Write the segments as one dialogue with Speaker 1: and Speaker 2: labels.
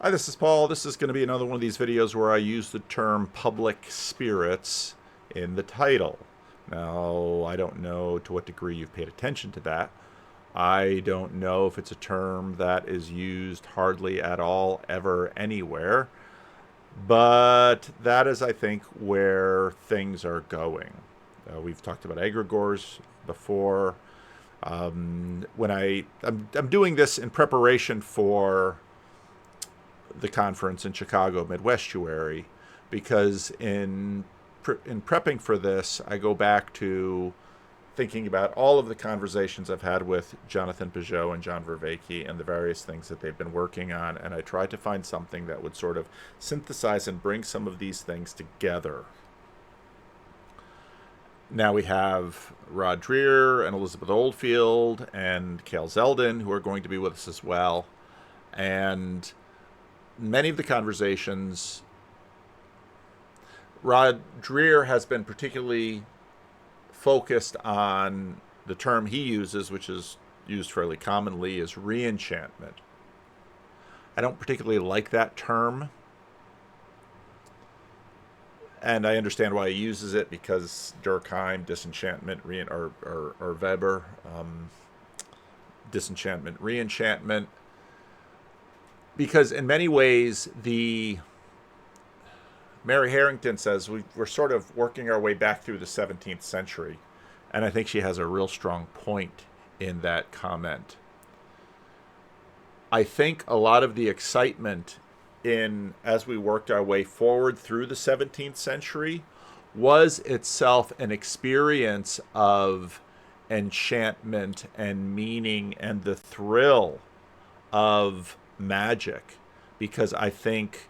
Speaker 1: Hi, this is Paul. This is going to be another one of these videos where I use the term public spirits in the title. Now, I don't know to what degree you've paid attention to that. I don't know if it's a term that is used hardly at all, ever, anywhere. But that is, I think, where things are going. We've talked about egregores before. I'm doing this in preparation for the conference in Chicago, Midwestuary, because in prepping for this, I go back to thinking about all of the conversations I've had with Jonathan Peugeot and John Vervaeke and the various things that they've been working on, and I tried to find something that would sort of synthesize and bring some of these things together. Now we have Rod Dreher and Elizabeth Oldfield and Cale Zeldin, who are going to be with us as well. And many of the conversations, Rod Dreher has been particularly focused on the term he uses, which is used fairly commonly, is re-enchantment. I don't particularly like that term, and I understand why he uses it, because Durkheim, disenchantment, or Weber, disenchantment, re-enchantment, because in many ways the Mary Harrington says we're sort of working our way back through the 17th century, and I think she has a real strong point in that comment. I think a lot of the excitement in as we worked our way forward through the 17th century was itself an experience of enchantment and meaning and the thrill of magic, because I think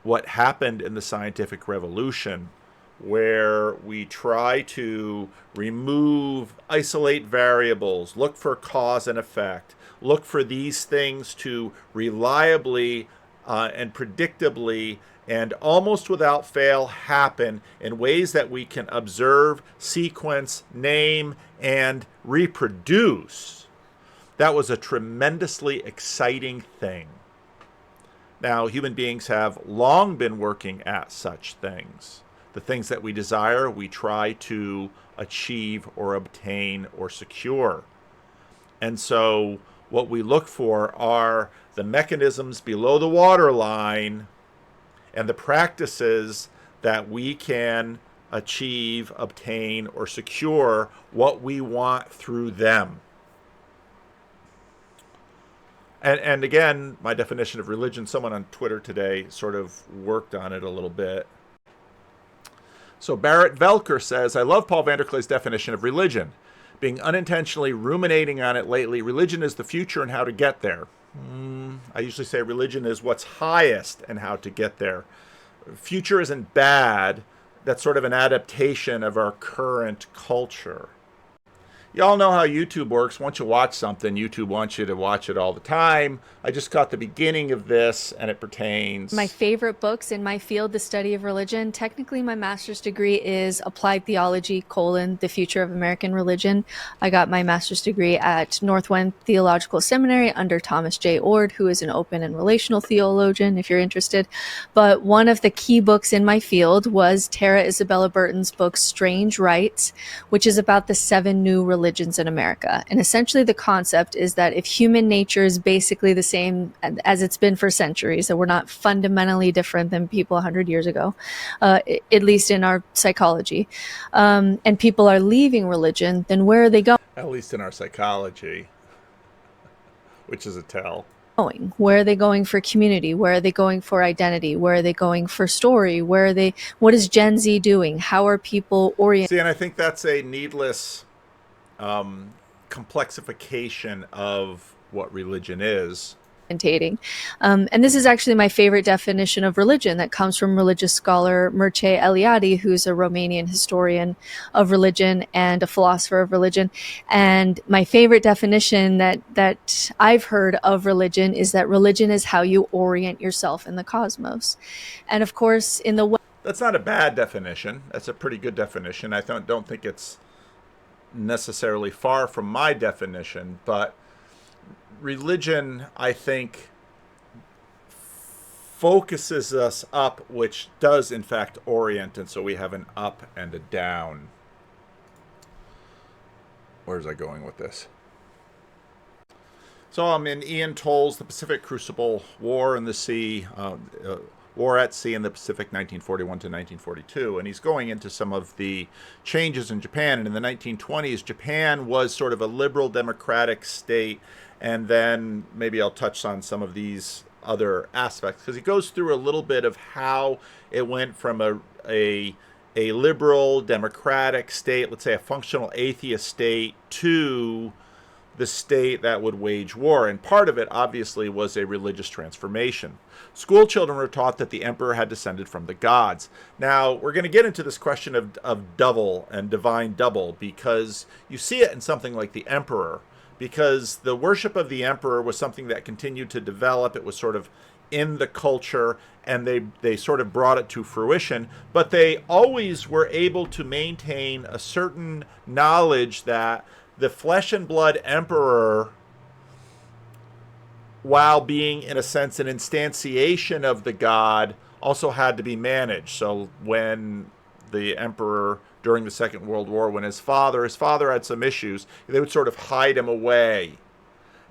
Speaker 1: what happened in the scientific revolution, where we try to isolate variables, look for cause and effect, look for these things to reliably and predictably and almost without fail happen in ways that we can observe, sequence, name, and reproduce. That was a tremendously exciting thing. Now, human beings have long been working at such things. The things that we desire, we try to achieve or obtain or secure. And so what we look for are the mechanisms below the waterline and the practices that we can achieve, obtain, or secure what we want through them. And again, my definition of religion, someone on Twitter today sort of worked on it a little bit. So Barrett Velker says, I love Paul Vanderklay's definition of religion. Being unintentionally ruminating on it lately, religion is the future and how to get there. I usually say religion is what's highest and how to get there. Future isn't bad. That's sort of an adaptation of our current culture. Y'all know how YouTube works. Once you watch something, YouTube wants you to watch it all the time. I just caught the beginning of this, and it pertains.
Speaker 2: My favorite books in my field, the study of religion. Technically, my master's degree is Applied Theology, the future of American religion. I got my master's degree at Northwind Theological Seminary under Thomas J. Ord, who is an open and relational theologian, if you're interested. But one of the key books in my field was Tara Isabella Burton's book, Strange Rites, which is about the 7 new religions in America. And essentially the concept is that if human nature is basically the same as it's been for centuries, that we're not fundamentally different than people 100 years ago, at least in our psychology, and people are leaving religion, then where are they going?
Speaker 1: At least in our psychology, which is a tell.
Speaker 2: Where are they going for community? Where are they going for identity? Where are they going for story? What is Gen Z doing? How are people oriented?
Speaker 1: See, and I think that's a needless complexification of what religion is.
Speaker 2: And this is actually my favorite definition of religion that comes from religious scholar Mircea Eliade, who's a Romanian historian of religion and a philosopher of religion. And my favorite definition that I've heard of religion is that religion is how you orient yourself in the cosmos. And of course,
Speaker 1: that's not a bad definition. That's a pretty good definition. I don't think it's necessarily far from my definition, but religion, I think, focuses us up, which does in fact orient, and so we have an up and a down. Where's I going with this? So I'm in Ian Toll's The Pacific Crucible, War in the Sea, War at Sea in the Pacific, 1941 to 1942, and he's going into some of the changes in Japan. And in the 1920s, Japan was sort of a liberal democratic state, and then maybe I'll touch on some of these other aspects, because he goes through a little bit of how it went from a liberal democratic state, let's say a functional atheist state, to the state that would wage war. And part of it, obviously, was a religious transformation. School children were taught that the emperor had descended from the gods. Now, we're going to get into this question of double and divine double, because you see it in something like the emperor, because the worship of the emperor was something that continued to develop. It was sort of in the culture, and they sort of brought it to fruition, but they always were able to maintain a certain knowledge that the flesh and blood emperor, while being in a sense an instantiation of the god, also had to be managed. So when the emperor during the Second World War, when his father had some issues, they would sort of hide him away.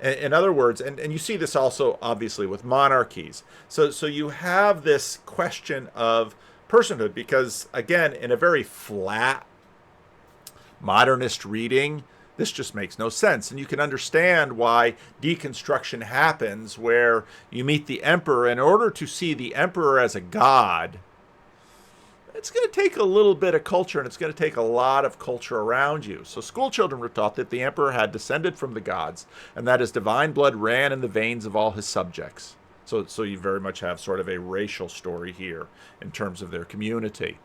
Speaker 1: In other words, and you see this also obviously with monarchies. So you have this question of personhood, because again, in a very flat modernist reading, this just makes no sense. And you can understand why deconstruction happens, where you meet the emperor. In order to see the emperor as a god, it's going to take a little bit of culture, and it's going to take a lot of culture around you. So school children were taught that the emperor had descended from the gods, and that his divine blood ran in the veins of all his subjects. So you very much have sort of a racial story here in terms of their community.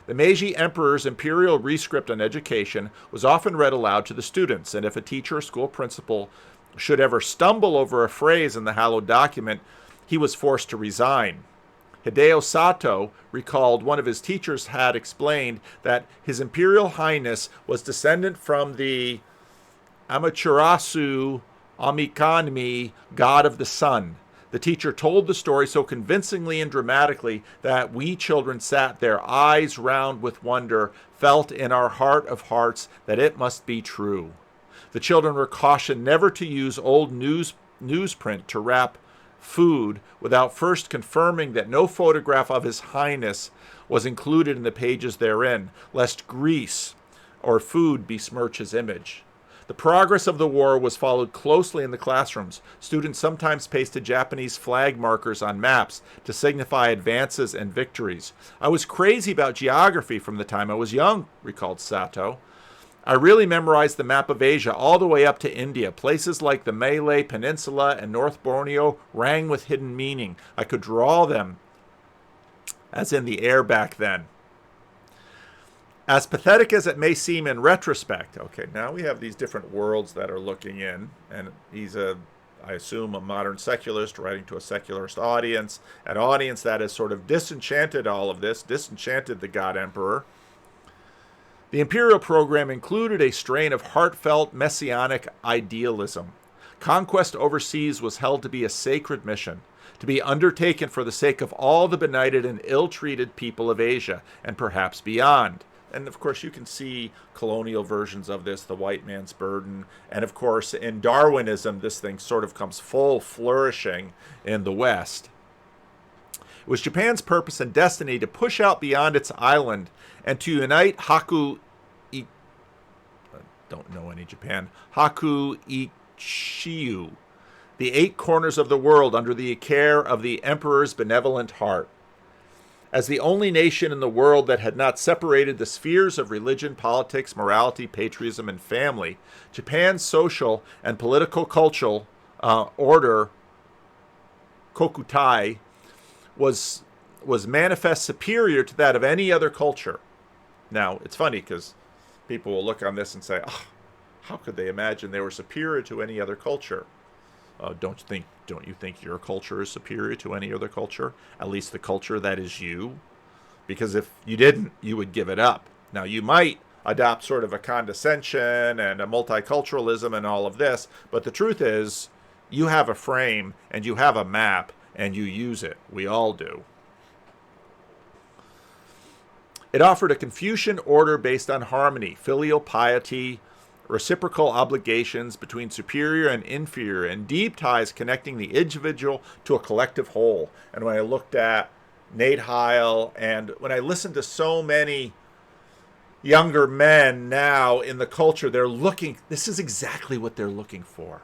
Speaker 1: The Meiji Emperor's imperial rescript on education was often read aloud to the students, and if a teacher or school principal should ever stumble over a phrase in the hallowed document, he was forced to resign. Hideo Sato recalled one of his teachers had explained that His Imperial Highness was descendant from the Amaterasu Amikami, god of the sun. The teacher told the story so convincingly and dramatically that we children sat there, eyes round with wonder, felt in our heart of hearts that it must be true. The children were cautioned never to use old newsprint to wrap food without first confirming that no photograph of His Highness was included in the pages therein, lest grease or food besmirch his image. The progress of the war was followed closely in the classrooms. Students sometimes pasted Japanese flag markers on maps to signify advances and victories. I was crazy about geography from the time I was young, recalled Sato. I really memorized the map of Asia all the way up to India. Places like the Malay Peninsula and North Borneo rang with hidden meaning. I could draw them as in the air back then. As pathetic as it may seem in retrospect, okay, now we have these different worlds that are looking in, and he's I assume, a modern secularist writing to a secularist audience, an audience that has sort of disenchanted all of this, disenchanted the God Emperor. The imperial program included a strain of heartfelt messianic idealism. Conquest overseas was held to be a sacred mission, to be undertaken for the sake of all the benighted and ill-treated people of Asia, and perhaps beyond. And of course, you can see colonial versions of this, the white man's burden. And of course, in Darwinism, this thing sort of comes full flourishing in the West. It was Japan's purpose and destiny to push out beyond its island and to unite Haku Ichiu, the 8 corners of the world under the care of the emperor's benevolent heart. As the only nation in the world that had not separated the spheres of religion, politics, morality, patriotism, and family, Japan's social and political cultural order, Kokutai, was manifest superior to that of any other culture. Now, it's funny because people will look on this and say, oh, how could they imagine they were superior to any other culture? Don't you think your culture is superior to any other culture? At least the culture that is you? Because if you didn't, you would give it up. Now, you might adopt sort of a condescension and a multiculturalism and all of this, but the truth is, you have a frame and you have a map, and you use it. We all do. It offered a Confucian order based on harmony, filial piety, reciprocal obligations between superior and inferior, and deep ties connecting the individual to a collective whole. And when I looked at Nate Heil, and when I listened to so many younger men now in the culture, this is exactly what they're looking for.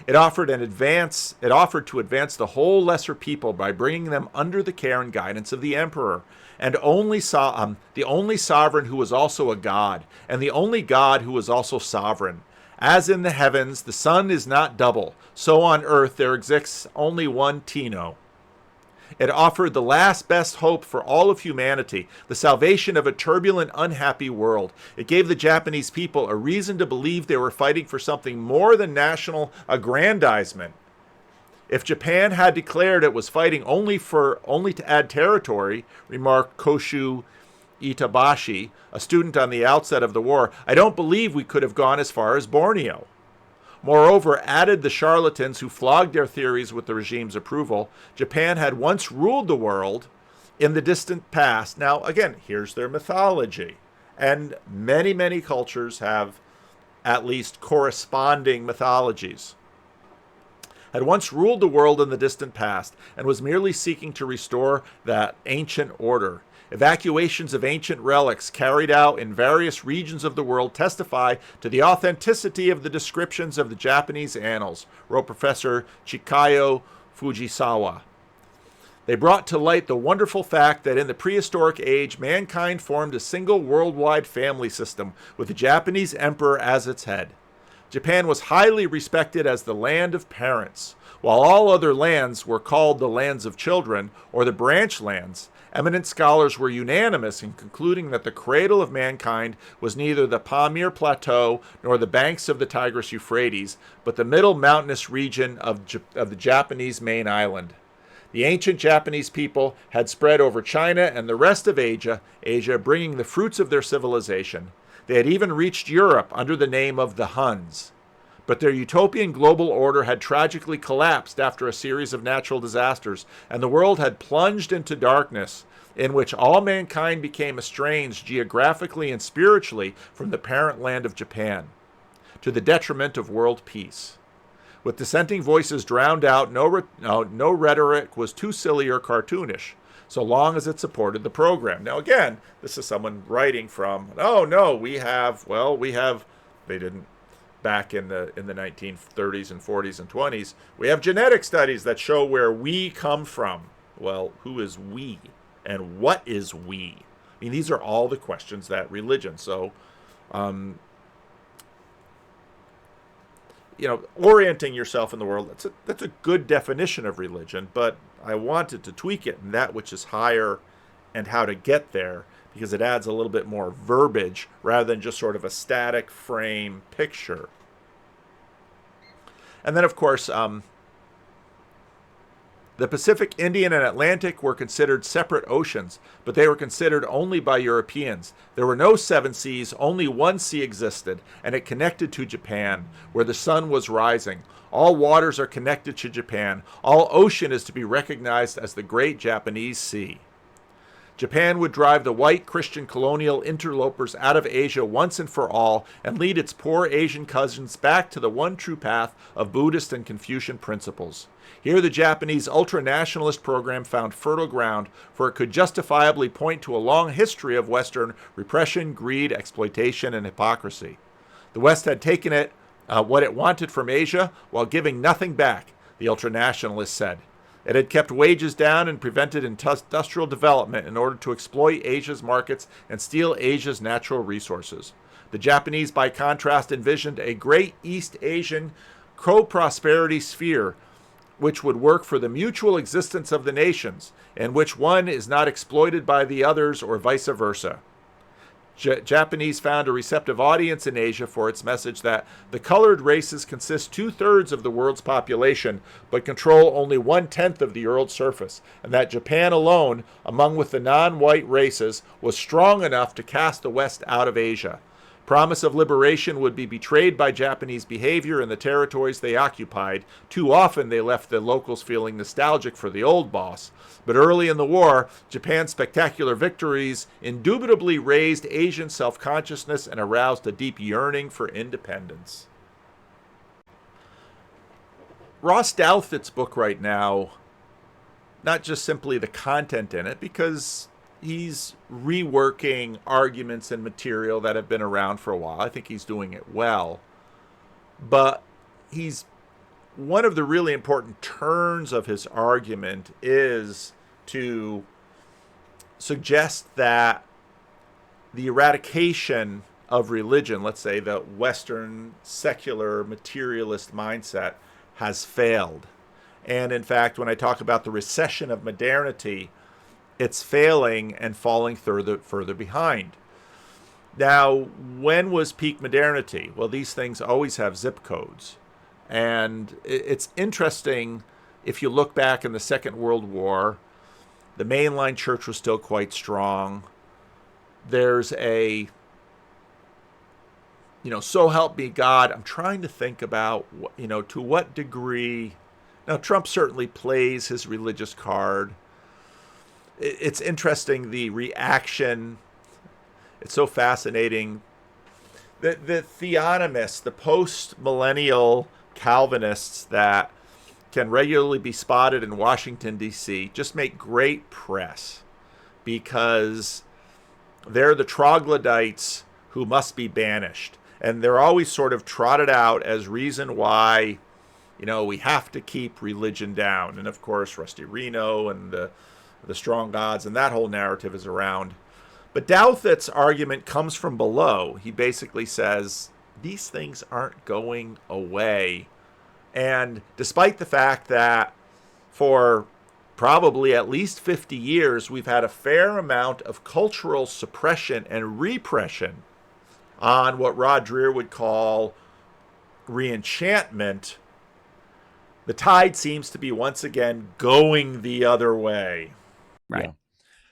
Speaker 1: It offered to advance the whole lesser people by bringing them under the care and guidance of the emperor, and the only sovereign who was also a god, and the only god who was also sovereign. As in the heavens, the sun is not double, so on earth there exists only one Tino. It offered the last best hope for all of humanity, the salvation of a turbulent, unhappy world. It gave the Japanese people a reason to believe they were fighting for something more than national aggrandizement. If Japan had declared it was fighting only to add territory, remarked Koshu Itabashi, a student on the outset of the war, I don't believe we could have gone as far as Borneo. Moreover, added the charlatans who flogged their theories with the regime's approval, Japan had once ruled the world in the distant past. Now, again, here's their mythology. And many, many cultures have at least corresponding mythologies. Had once ruled the world in the distant past and was merely seeking to restore that ancient order. Evacuations of ancient relics carried out in various regions of the world testify to the authenticity of the descriptions of the Japanese annals, wrote Professor Chikayo Fujisawa. They brought to light the wonderful fact that in the prehistoric age, mankind formed a single worldwide family system with the Japanese emperor as its head. Japan was highly respected as the land of parents, while all other lands were called the lands of children, or the branch lands. Eminent scholars were unanimous in concluding that the cradle of mankind was neither the Pamir Plateau nor the banks of the Tigris-Euphrates, but the middle mountainous region of the Japanese main island. The ancient Japanese people had spread over China and the rest of Asia, bringing the fruits of their civilization. They had even reached Europe under the name of the Huns. But their utopian global order had tragically collapsed after a series of natural disasters, and the world had plunged into darkness, in which all mankind became estranged geographically and spiritually from the parent land of Japan, to the detriment of world peace. With dissenting voices drowned out, no rhetoric was too silly or cartoonish, so long as it supported the program. Now again, this is someone writing from, they didn't, back in the 1930s and 40s and 20s, we have genetic studies that show where we come from. Well, who is we? And what is we? I mean, these are all the questions that religion. So, orienting yourself in the world, that's a good definition of religion, but I wanted to tweak it in that which is higher and how to get there, because it adds a little bit more verbiage rather than just sort of a static frame picture. And then, of course, the Pacific, Indian, and Atlantic were considered separate oceans, but they were considered only by Europeans. There were no seven seas, only one sea existed, and it connected to Japan, where the sun was rising. All waters are connected to Japan. All ocean is to be recognized as the great Japanese sea. Japan would drive the white Christian colonial interlopers out of Asia once and for all and lead its poor Asian cousins back to the one true path of Buddhist and Confucian principles. Here the Japanese ultra-nationalist program found fertile ground, for it could justifiably point to a long history of Western repression, greed, exploitation, and hypocrisy. The West had taken what it wanted from Asia while giving nothing back, the ultra-nationalists said. It had kept wages down and prevented industrial development in order to exploit Asia's markets and steal Asia's natural resources. The Japanese, by contrast, envisioned a great East Asian co-prosperity sphere which would work for the mutual existence of the nations, in which one is not exploited by the others or vice versa. Japanese found a receptive audience in Asia for its message that the colored races consist 2/3 of the world's population, but control only 1/10 of the world's surface, and that Japan alone, among with the non-white races, was strong enough to cast the West out of Asia. Promise of liberation would be betrayed by Japanese behavior in the territories they occupied. Too often they left the locals feeling nostalgic for the old boss. But early in the war, Japan's spectacular victories indubitably raised Asian self-consciousness and aroused a deep yearning for independence. Ross Douthat's book right now, not just simply the content in it, because he's reworking arguments and material that have been around for a while. I think he's doing it well. But he's one of the really important turns of his argument is to suggest that the eradication of religion, let's say the Western secular materialist mindset, has failed. And in fact, when I talk about the recession of modernity, it's failing and falling further behind. Now, when was peak modernity? Well, these things always have zip codes. And it's interesting, if you look back in the Second World War, the mainline church was still quite strong. There's a, so help me God. I'm trying to think about, to what degree. Now, Trump certainly plays his religious card. It's interesting, the reaction. It's so fascinating. The theonomists, the post-millennial Calvinists that can regularly be spotted in Washington, D.C., just make great press because they're the troglodytes who must be banished. And they're always sort of trotted out as reason why, we have to keep religion down. And of course, Rusty Reno and the strong gods and that whole narrative is around. But Douthat's argument comes from below. He basically says these things aren't going away. And despite the fact that for probably at least 50 years, we've had a fair amount of cultural suppression and repression on what Rod Dreher would call re-enchantment, the tide seems to be once again going the other way.
Speaker 3: Right. Yeah.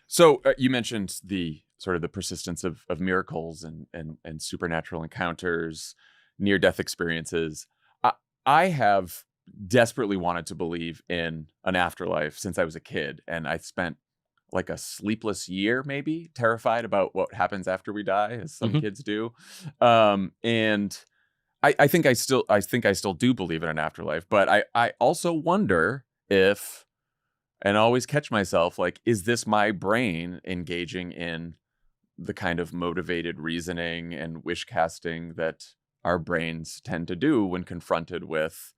Speaker 3: So you mentioned the sort of the persistence of miracles and supernatural encounters, near-death experiences. I have desperately wanted to believe in an afterlife since I was a kid, and I spent like a sleepless year, maybe, terrified about what happens after we die, as some kids do. And I think I still do believe in an afterlife, but I also wonder if, and always catch myself like, is this my brain engaging in the kind of motivated reasoning and wish casting that our brains tend to do when confronted with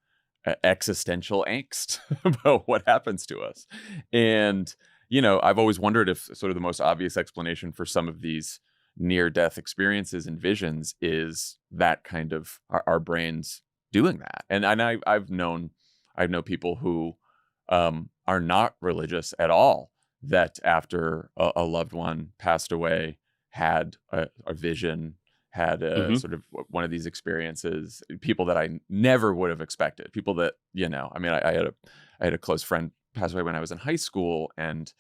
Speaker 3: existential angst about what happens to us? And I've always wondered if sort of the most obvious explanation for some of these near-death experiences and visions is that kind of our brains doing that. And I've known people who are not religious at all that after a loved one passed away had a vision, had a sort of one of these experiences. People that I never would have expected. People that I had a close friend pass away when I was in high school, and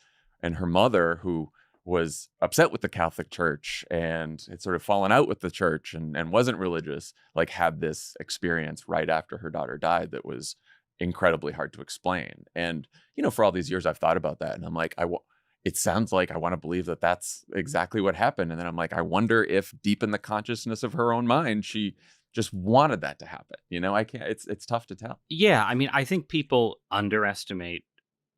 Speaker 3: her mother, who was upset with the Catholic Church and had sort of fallen out with the church and wasn't religious, like had this experience right after her daughter died that was incredibly hard to explain. And for all these years I've thought about that, and I'm like, it sounds like I want to believe that that's exactly what happened. And then I'm like, I wonder if deep in the consciousness of her own mind, she just wanted that to happen. I can't, it's tough to tell.
Speaker 4: Yeah. I mean, I think people underestimate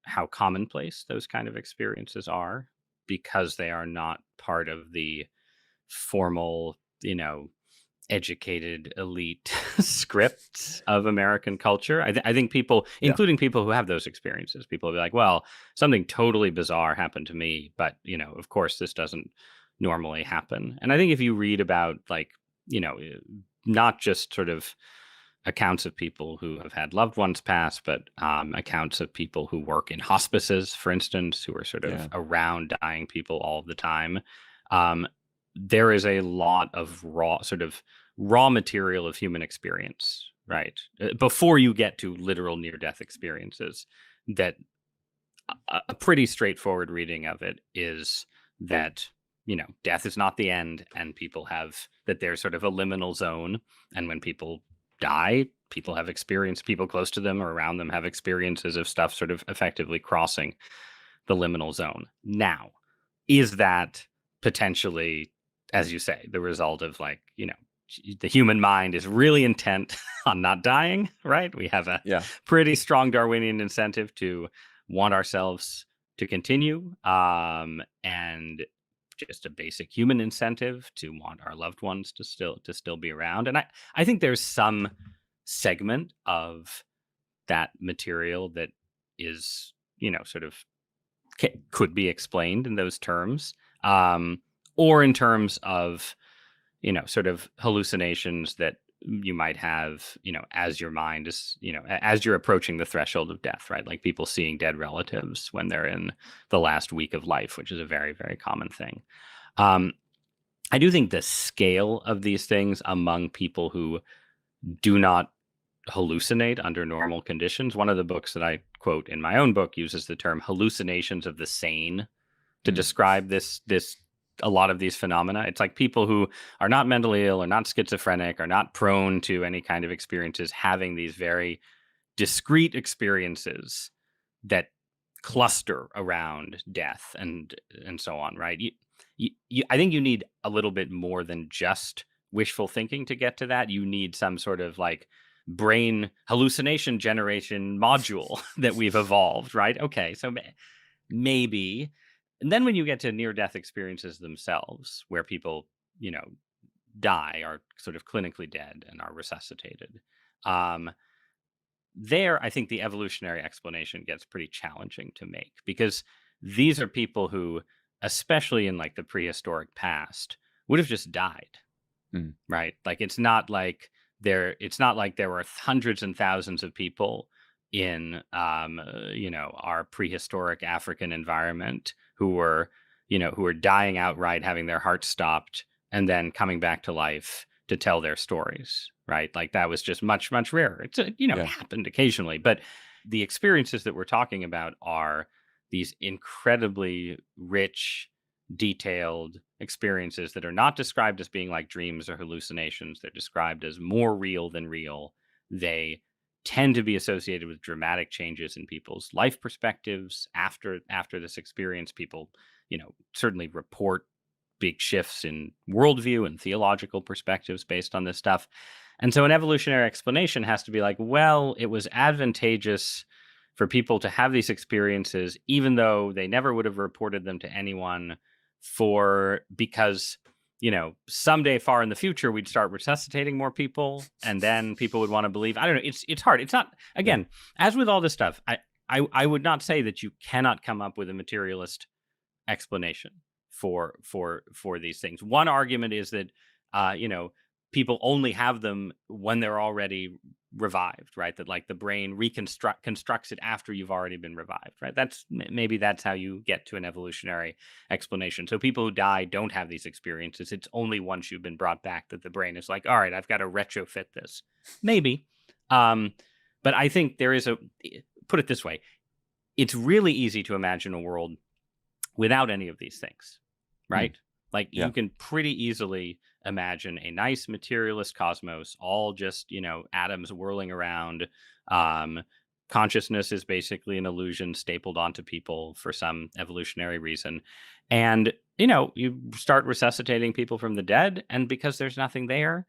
Speaker 4: how commonplace those kind of experiences are because they are not part of the formal, educated elite script of American culture. I think people, including people who have those experiences, people will be like, well, something totally bizarre happened to me, but of course this doesn't normally happen. And I think if you read about not just sort of accounts of people who have had loved ones pass, but accounts of people who work in hospices, for instance, who are sort of around dying people all the time. There is a lot of raw material of human experience, right? Before you get to literal near-death experiences, that a pretty straightforward reading of it is that death is not the end, and people have that there's sort of a liminal zone, and when people die, people close to them or around them have experiences of stuff sort of effectively crossing the liminal zone. Now, is that potentially, as you say, the result of the human mind is really intent on not dying, right? We have a pretty strong Darwinian incentive to want ourselves to continue, and just a basic human incentive to want our loved ones to still be around. And I think there's some segment of that material that is, sort of could be explained in those terms, or in terms of, sort of hallucinations that you might have, as your mind is, as you're approaching the threshold of death, right? Like people seeing dead relatives when they're in the last week of life, which is a very, very common thing. I do think the scale of these things among people who do not hallucinate under normal conditions. One of the books that I quote in my own book uses the term hallucinations of the sane to describe a lot of these phenomena. It's like people who are not mentally ill or not schizophrenic or not prone to any kind of experiences having these very discrete experiences that cluster around death and so on, right? I think you need a little bit more than just wishful thinking to get to that. You need some sort of like brain hallucination generation module that we've evolved, right? Okay, so maybe. And then when you get to near-death experiences themselves, where people, die, are sort of clinically dead and are resuscitated, there, I think the evolutionary explanation gets pretty challenging to make, because these are people who, especially in like the prehistoric past, would have just died, right? Like it's not like there were hundreds and thousands of people in our prehistoric African environment who were dying outright, having their hearts stopped, and then coming back to life to tell their stories, right? Like that was just much, much rarer. It's happened occasionally, but the experiences that we're talking about are these incredibly rich, detailed experiences that are not described as being like dreams or hallucinations. They're described as more real than real. They tend to be associated with dramatic changes in people's life perspectives after this experience. People, certainly report big shifts in worldview and theological perspectives based on this stuff. And so an evolutionary explanation has to be like, well, it was advantageous for people to have these experiences, even though they never would have reported them to anyone, because someday far in the future, we'd start resuscitating more people, and then people would want to believe. I don't know. It's hard. It's not, again, as with all this stuff, I would not say that you cannot come up with a materialist explanation for these things. One argument is that, people only have them when they're already revived, right? That like the brain constructs it after you've already been revived, right? Maybe that's how you get to an evolutionary explanation. So people who die don't have these experiences. It's only once you've been brought back that the brain is like, all right, I've got to retrofit this. Maybe. But I think put it this way, it's really easy to imagine a world without any of these things, right? Like you can pretty easily imagine a nice materialist cosmos, all just, atoms whirling around. Consciousness is basically an illusion stapled onto people for some evolutionary reason. And, you start resuscitating people from the dead, and because there's nothing there,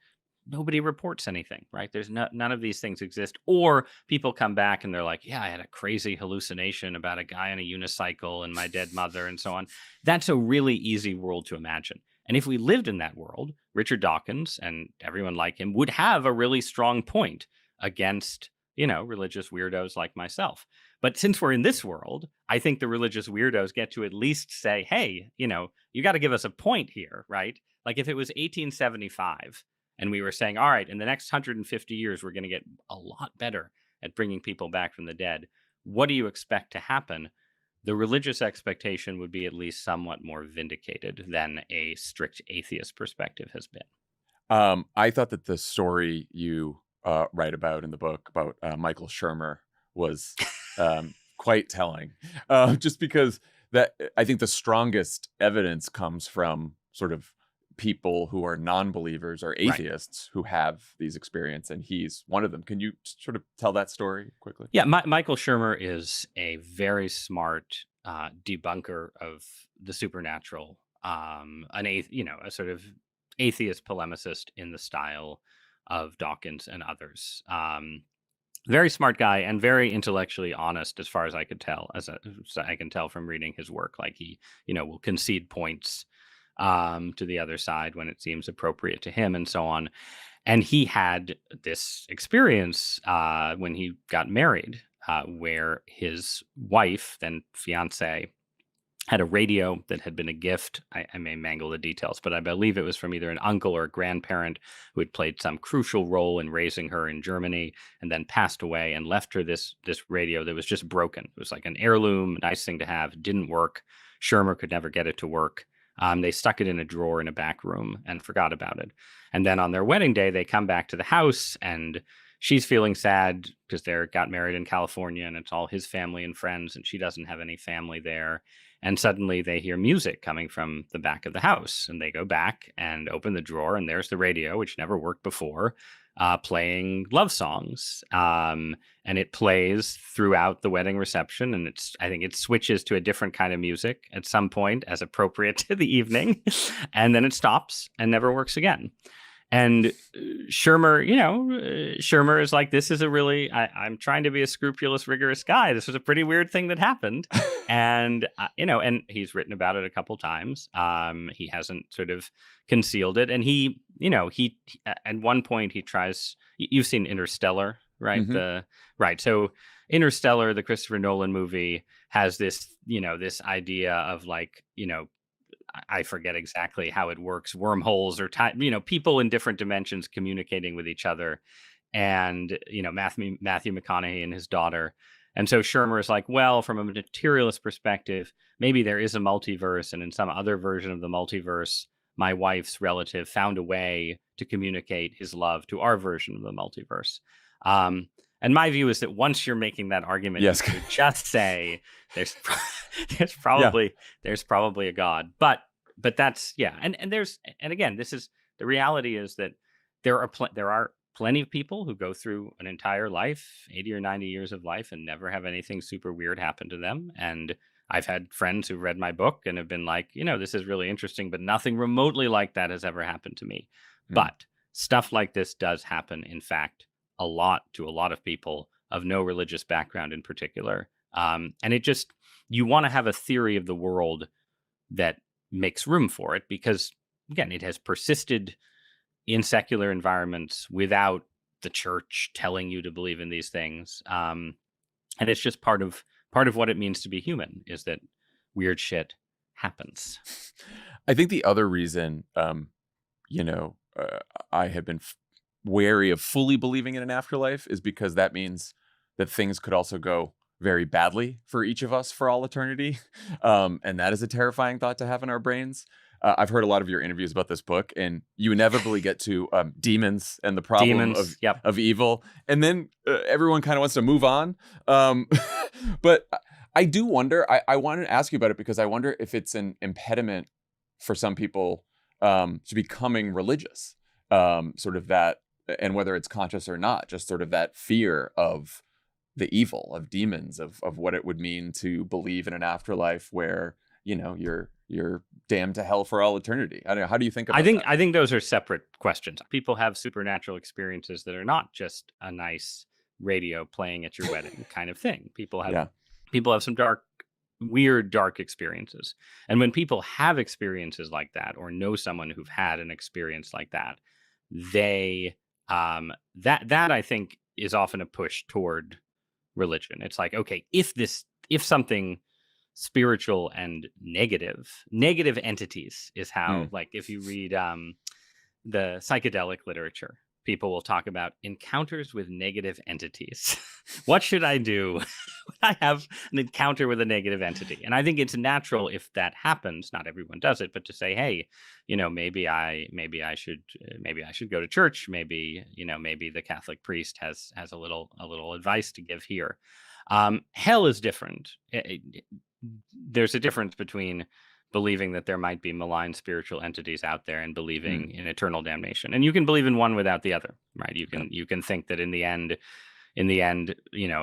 Speaker 4: nobody reports anything, right? There's none of these things exist. Or people come back and they're like, yeah, I had a crazy hallucination about a guy on a unicycle and my dead mother and so on. That's a really easy world to imagine. And if we lived in that world, Richard Dawkins and everyone like him would have a really strong point against, religious weirdos like myself. But since we're in this world, I think the religious weirdos get to at least say, hey, you got to give us a point here, right? Like if it was 1875 and we were saying, all right, in the next 150 years, we're going to get a lot better at bringing people back from the dead, what do you expect to happen? The religious expectation would be at least somewhat more vindicated than a strict atheist perspective has been.
Speaker 3: I thought that the story you write about in the book about Michael Shermer was quite telling, just because that I think the strongest evidence comes from sort of people who are non-believers or
Speaker 4: Right.
Speaker 3: atheists who have these experiences, and he's one of them. Can you sort of tell that story quickly?
Speaker 4: Yeah, Michael Shermer is a very smart debunker of the supernatural, a sort of atheist polemicist in the style of Dawkins and others. Very smart guy and very intellectually honest, as far as I could tell, so I can tell from reading his work. Like he, will concede points to the other side when it seems appropriate to him, and so on. And he had this experience when he got married, where his wife, then fiance, had a radio that had been a gift. I may mangle the details, but I believe it was from either an uncle or a grandparent who had played some crucial role in raising her in Germany, and then passed away and left her this radio that was just broken. It was like an heirloom, nice thing to have, didn't work. Shermer could never get it to work. They stuck it in a drawer in a back room and forgot about it. And then on their wedding day, they come back to the house, and she's feeling sad because they got married in California and it's all his family and friends, and she doesn't have any family there. And suddenly they hear music coming from the back of the house, and they go back and open the drawer, and there's the radio, which never worked before, playing love songs. And it plays throughout the wedding reception. And I think it switches to a different kind of music at some point as appropriate to the evening. And then it stops and never works again. And Shermer, Shermer is like, this is a really, I'm trying to be a scrupulous, rigorous guy. This was a pretty weird thing that happened. And, and he's written about it a couple times. He hasn't sort of concealed it. And he at one point he tries, you've seen Interstellar, right?
Speaker 3: Mm-hmm.
Speaker 4: So Interstellar, the Christopher Nolan movie, has this, this idea of like, I forget exactly how it works, wormholes or time, people in different dimensions communicating with each other. And, Matthew McConaughey and his daughter. And so Shermer is like, well, from a materialist perspective, maybe there is a multiverse. And in some other version of the multiverse, my wife's relative found a way to communicate his love to our version of the multiverse. And my view is that once you're making that argument,
Speaker 3: yes,
Speaker 4: you could just say there's probably a God, but that's and again, this is the reality is that there are plenty of people who go through an entire life, 80 or 90 years of life, and never have anything super weird happen to them. And I've had friends who've read my book and have been like, this is really interesting, but nothing remotely like that has ever happened to me. But stuff like this does happen, in fact, a lot to a lot of people of no religious background in particular. And it just, you want to have a theory of the world that makes room for it, because again, it has persisted in secular environments without the church telling you to believe in these things. And it's just part of what it means to be human, is that weird shit happens.
Speaker 3: I think the other reason, I have been wary of fully believing in an afterlife is because that means that things could also go very badly for each of us for all eternity. And that is a terrifying thought to have in our brains. I've heard a lot of your interviews about this book, and you inevitably get to demons and the problem of evil. And then everyone kind of wants to move on. But I do wonder, I wanted to ask you about it because I wonder if it's an impediment for some people to becoming religious, sort of that, and whether it's conscious or not, just sort of that fear of the evil, of demons, of what it would mean to believe in an afterlife where, you're damned to hell for all eternity. I don't know. How do you think about that?
Speaker 4: I think those are separate questions. People have supernatural experiences that are not just a nice radio playing at your wedding kind of thing. People have some weird dark experiences. And when people have experiences like that, or know someone who've had an experience like that, they that I think is often a push toward religion. It's like, okay, if something spiritual and negative entities is how, like, if you read the psychedelic literature, people will talk about encounters with negative entities. What should I do when I have an encounter with a negative entity? And I think it's natural, if that happens, not everyone does it, but to say, hey, maybe I should go to church. Maybe the Catholic priest has a little advice to give here. Hell is different. there's a difference between believing that there might be malign spiritual entities out there and believing in eternal damnation. And you can believe in one without the other, right? You can think that in the end,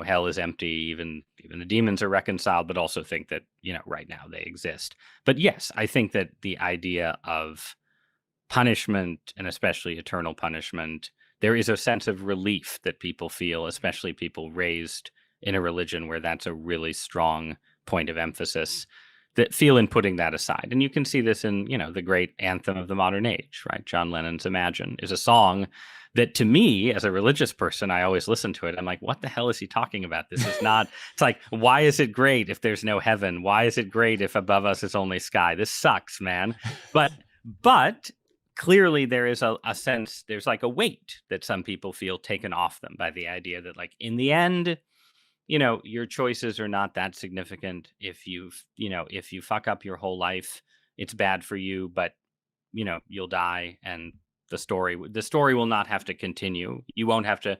Speaker 4: hell is empty, even the demons are reconciled, but also think that, right now they exist. But yes, I think that the idea of punishment, and especially eternal punishment, there is a sense of relief that people feel, especially people raised in a religion where that's a really strong point of emphasis, that feel in putting that aside. And you can see this in, the great anthem of the modern age, right? John Lennon's Imagine is a song that, to me, as a religious person, I always listen to it. I'm like, what the hell is he talking about? This is not, it's like, why is it great if there's no heaven? Why is it great if above us is only sky? This sucks, man. But clearly there is a sense, there's like a weight that some people feel taken off them by the idea that, like, in the end, your choices are not that significant. If you fuck up your whole life, it's bad for you, but you'll die, and the story will not have to continue. You won't have to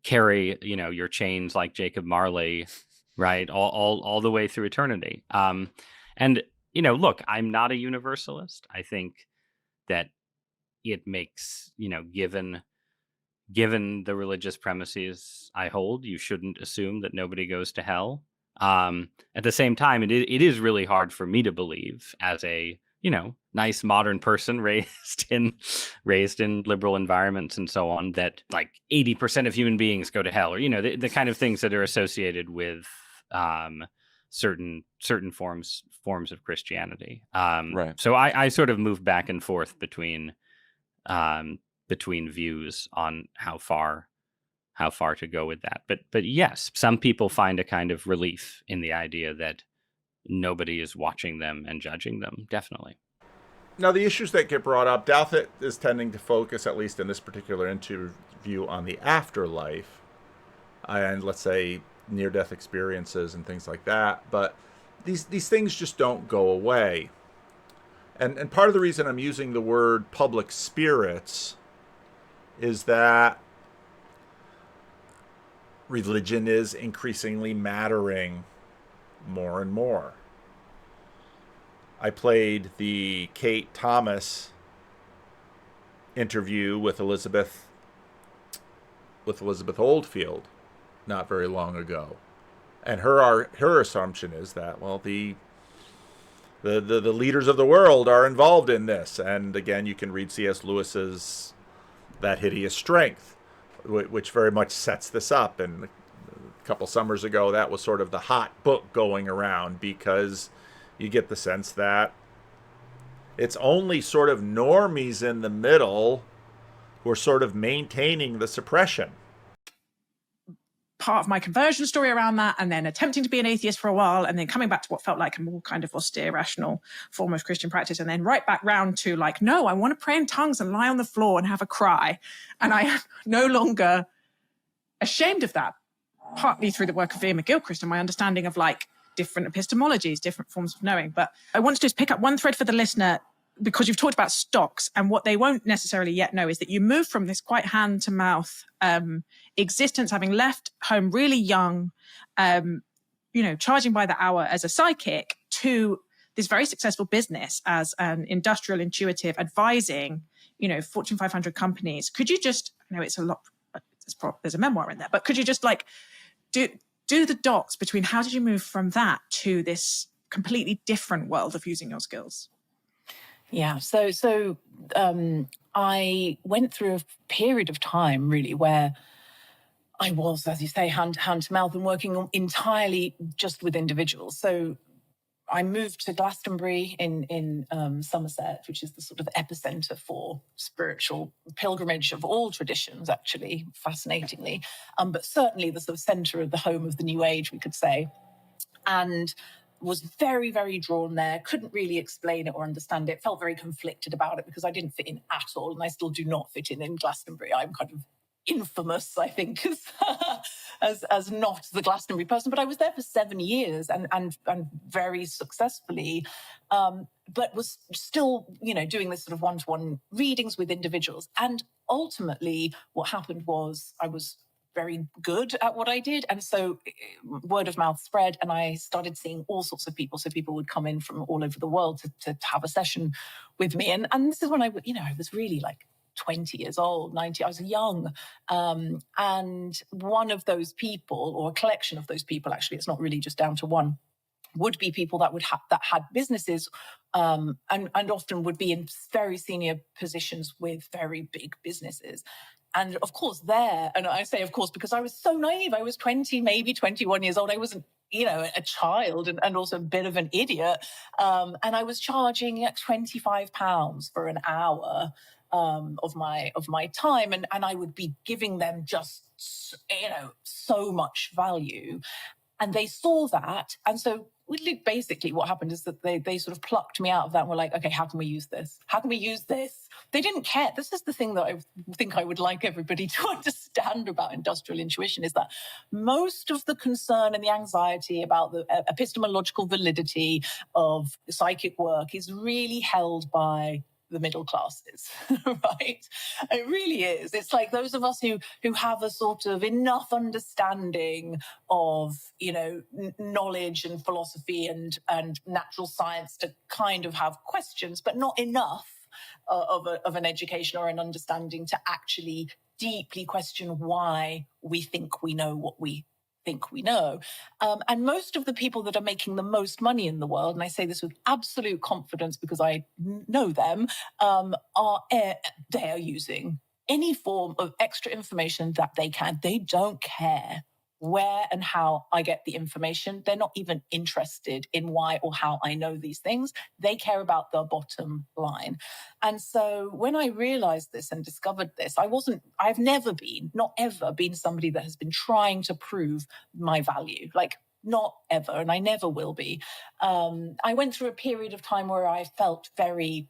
Speaker 4: carry, your chains like Jacob Marley, right? All the way through eternity. And look, I'm not a universalist. I think that it makes, given the religious premises I hold, you shouldn't assume that nobody goes to hell. At the same time, it is really hard for me to believe, as a nice modern person raised in liberal environments and so on, that like 80% of human beings go to hell, or the kind of things that are associated with certain forms of Christianity.
Speaker 3: Right.
Speaker 4: So I sort of move back and forth between views on how far to go with that. But yes, some people find a kind of relief in the idea that nobody is watching them and judging them. Definitely.
Speaker 1: Now, the issues that get brought up, Douthit is tending to focus, at least in this particular interview, on the afterlife and, let's say, near-death experiences and things like that. But these things just don't go away. And part of the reason I'm using the word public spirits is that religion is increasingly mattering more and more. I played the Kate Thomas interview with Elizabeth Oldfield not very long ago, and her assumption is that, well, the leaders of the world are involved in this. And again, you can read C.S. Lewis's That Hideous Strength, which very much sets this up. And a couple summers ago, that was sort of the hot book going around, because you get the sense that it's only sort of normies in the middle who are sort of maintaining the suppression.
Speaker 5: Part of my conversion story around that, and then attempting to be an atheist for a while, and then coming back to what felt like a more kind of austere, rational form of Christian practice, and then right back round to like, no, I want to pray in tongues and lie on the floor and have a cry. And I am no longer ashamed of that, partly through the work of Ian McGilchrist and my understanding of like different epistemologies, different forms of knowing. But I want to just pick up one thread for the listener, because you've talked about stocks, and what they won't necessarily yet know is that you move from this quite hand-to-mouth existence, having left home really young, charging by the hour as a psychic, to this very successful business as an industrial intuitive, advising, Fortune 500 companies. Could you just, I know it's a lot, there's a memoir in there, but could you just like do the dots between how did you move from that to this completely different world of using your skills?
Speaker 6: Yeah, so I went through a period of time really where I was, as you say, hand to mouth and working entirely just with individuals. So I moved to Glastonbury in Somerset, which is the sort of epicenter for spiritual pilgrimage of all traditions, actually, fascinatingly, but certainly the sort of center of the home of the New Age, we could say. And was very, very drawn there, couldn't really explain it or understand it, felt very conflicted about it because I didn't fit in at all, and I still do not fit in Glastonbury. I'm kind of infamous, I think, as not the Glastonbury person, but I was there for 7 years and very successfully, but was still, doing this sort of one-to-one readings with individuals. And ultimately, what happened was I was very good at what I did. And so word of mouth spread, and I started seeing all sorts of people. So people would come in from all over the world to have a session with me. And this is when I was really like 20 years old, 90, I was young. And one of those people, or a collection of those people, actually, it's not really just down to one, would be people that that had businesses, and often would be in very senior positions with very big businesses. And of course and I say of course because I was so naive. I was 20, maybe 21 years old. I wasn't, a child and also a bit of an idiot. And I was charging like £25 for an hour of my time. And I would be giving them just, so much value. And they saw that. And so basically what happened is that they sort of plucked me out of that and were like, okay, how can we use this? How can we use this? They didn't care. This is the thing that I think I would like everybody to understand about industrial intuition, is that most of the concern and the anxiety about the epistemological validity of psychic work is really held by the middle classes, right? It really is. It's like those of us who have a sort of enough understanding of, knowledge and philosophy and natural science to kind of have questions, but not enough of an education or an understanding to actually deeply question why we think we know what we think we know. And most of the people that are making the most money in the world, and I say this with absolute confidence because I know them, they are using any form of extra information that they can. They don't care where and how I get the information. They're not even interested in why or how I know these things. They care about the bottom line. And so when I realized this and discovered this, I've never been, not ever been somebody that has been trying to prove my value. Like, not ever, and I never will be. I went through a period of time where I felt very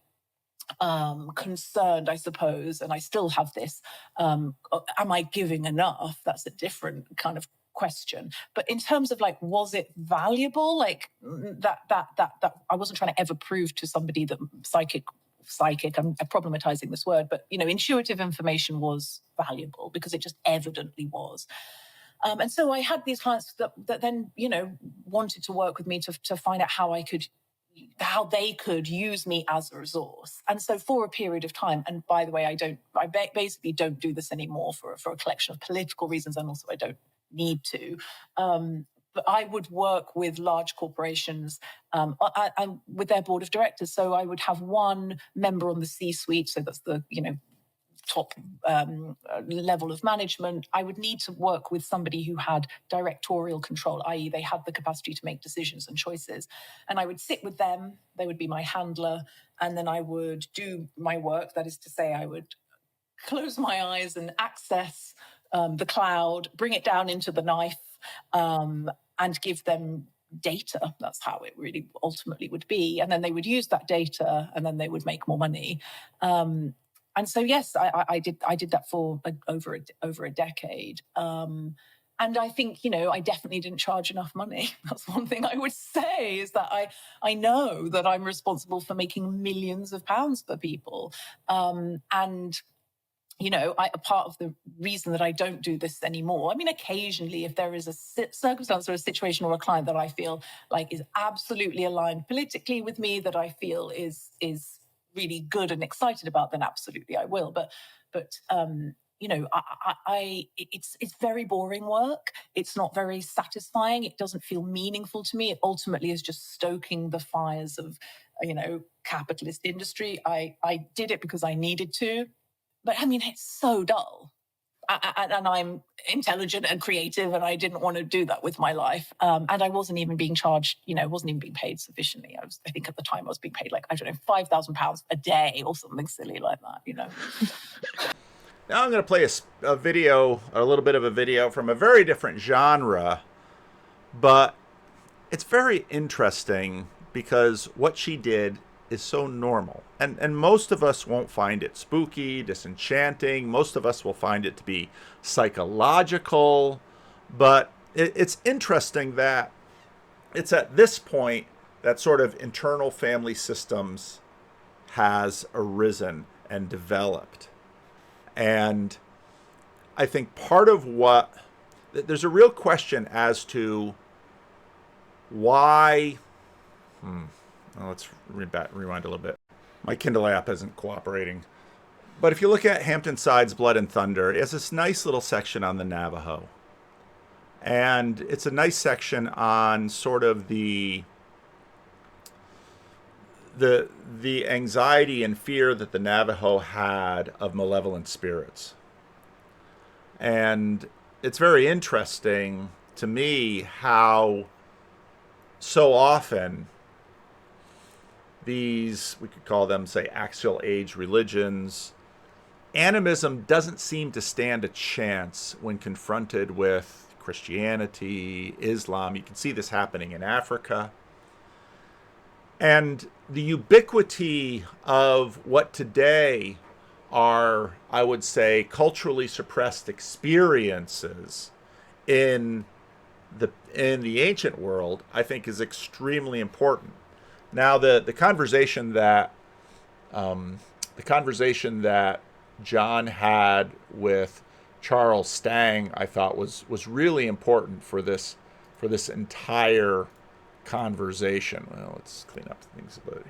Speaker 6: concerned, I suppose, and I still have this. Am I giving enough? That's a different kind of question. But in terms of like, was it valuable? Like that I wasn't trying to ever prove to somebody that psychic, I'm problematizing this word, but intuitive information was valuable because it just evidently was. And so I had these clients that then, wanted to work with me to find out how they could use me as a resource. And so for a period of time, and by the way, I basically don't do this anymore for a collection of political reasons, and also I don't need to. But I would work with large corporations and with their board of directors. So I would have one member on the C-suite, so that's the, top level of management. I would need to work with somebody who had directorial control, i.e. they had the capacity to make decisions and choices. And I would sit with them, they would be my handler, and then I would do my work. That is to say, I would close my eyes and access the cloud, bring it down into the knife, and give them data. That's how it really ultimately would be. And then they would use that data, and then they would make more money. And so, yes, I did that for over a decade. And I think, I definitely didn't charge enough money. That's one thing I would say, is that I know that I'm responsible for making millions of pounds for people. And, a part of the reason that I don't do this anymore, I mean, occasionally if there is a circumstance or a situation or a client that I feel like is absolutely aligned politically with me, that I feel is really good and excited about, then absolutely I will. But it's very boring work. It's not very satisfying. It doesn't feel meaningful to me. It ultimately is just stoking the fires of, capitalist industry. I did it because I needed to, but I mean, it's so dull. And I'm intelligent and creative, and I didn't want to do that with my life. And I wasn't even being charged, wasn't even being paid sufficiently. I think at the time I was being paid like, I don't know, £5,000 a day or something silly like that,
Speaker 1: Now I'm going to play a video, a little bit of a video from a very different genre, but it's very interesting because what she did is so normal. And most of us won't find it spooky, disenchanting. Most of us will find it to be psychological. But it's interesting that it's at this point that sort of internal family systems has arisen and developed. And I think part of what there's a real question as to why. Well, let's rewind a little bit. My Kindle app isn't cooperating. But if you look at Hampton Sides Blood and Thunder, it has this nice little section on the Navajo. And it's a nice section on sort of the anxiety and fear that the Navajo had of malevolent spirits. And it's very interesting to me how so often these, we could call them, say, axial age religions, animism doesn't seem to stand a chance when confronted with Christianity, Islam. You can see this happening in Africa. And the ubiquity of what today are, I would say, culturally suppressed experiences in the ancient world, I think, is extremely important. Now, the conversation that John had with Charles Stang, I thought was really important for this entire conversation. Well, let's clean up things a bit.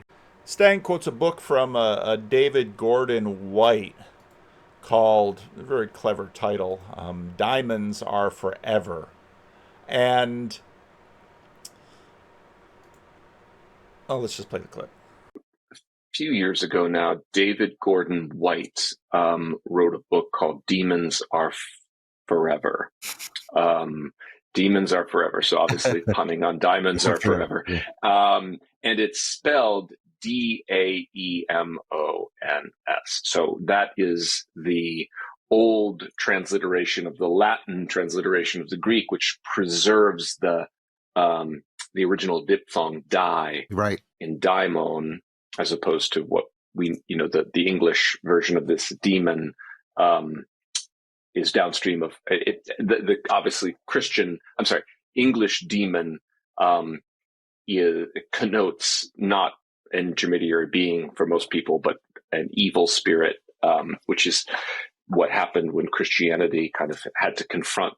Speaker 1: Stang quotes a book from a David Gordon White called, a very clever title, Diamonds Are Forever. And let's just play the clip.
Speaker 7: A few years ago now, David Gordon White wrote a book called Demons Are Forever. Demons Are Forever. So obviously punning on diamonds are forever. And it's spelled Daemons. So that is the old transliteration of the Latin transliteration of the Greek, which preserves the original diphthong die in daimon, as opposed to what we, the English version of this demon is downstream of it. The obviously English demon connotes not an intermediary being for most people, but an evil spirit, which is what happened when Christianity kind of had to confront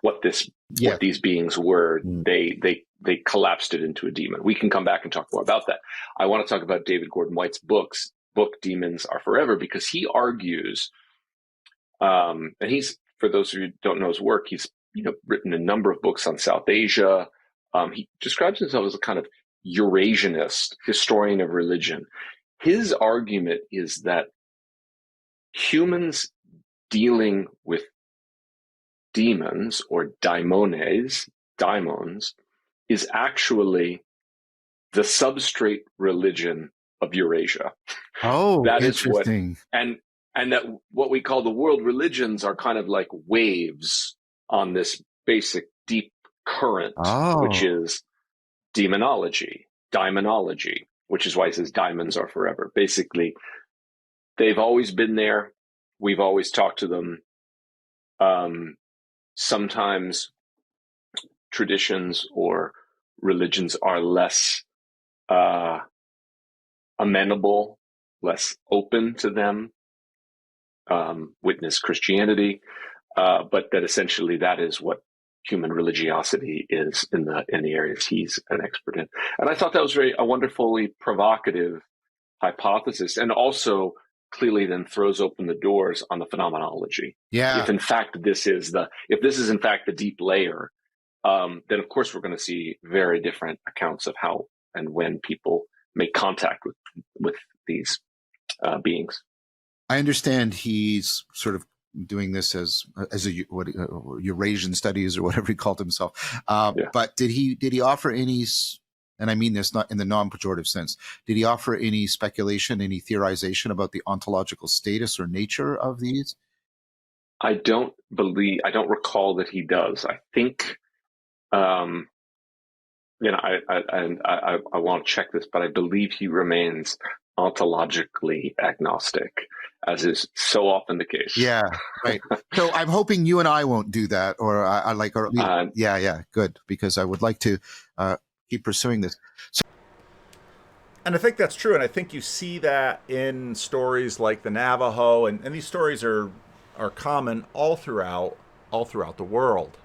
Speaker 7: what these beings were. They collapsed it into a demon. We can come back and talk more about that. I want to talk about David Gordon White's book Demons Are Forever, because he argues, and he's, for those of you who don't know his work, he's written a number of books on South Asia. He describes himself as a kind of Eurasianist historian of religion. His argument is that humans dealing with demons or daimons is actually the substrate religion of Eurasia.
Speaker 8: Oh,
Speaker 7: that
Speaker 8: interesting.
Speaker 7: Is what, and that what we call the world religions are kind of like waves on this basic deep current, which is demonology, which is why he says diamonds are forever. Basically, they've always been there. We've always talked to them. Sometimes traditions or religions are less amenable, less open to them. Witness Christianity, but that essentially that is what human religiosity is in the areas he's an expert in. And I thought that was a wonderfully provocative hypothesis, and also clearly then throws open the doors on the phenomenology.
Speaker 8: Yeah.
Speaker 7: If in fact this is in fact the deep layer, then of course we're going to see very different accounts of how and when people make contact with these beings.
Speaker 8: I understand he's sort of doing this as Eurasian studies or whatever he called himself. But did he offer any, and I mean this not in the non-pejorative sense, did he offer any speculation, any theorization about the ontological status or nature of these?
Speaker 7: I don't recall that he does. I think, I want to check this, but I believe he remains ontologically agnostic, as is so often the case.
Speaker 8: Yeah, right. So I'm hoping you and I won't do that, good, because I would like to keep pursuing this.
Speaker 1: And I think that's true, and I think you see that in stories like the Navajo, and these stories are are common all throughout the world.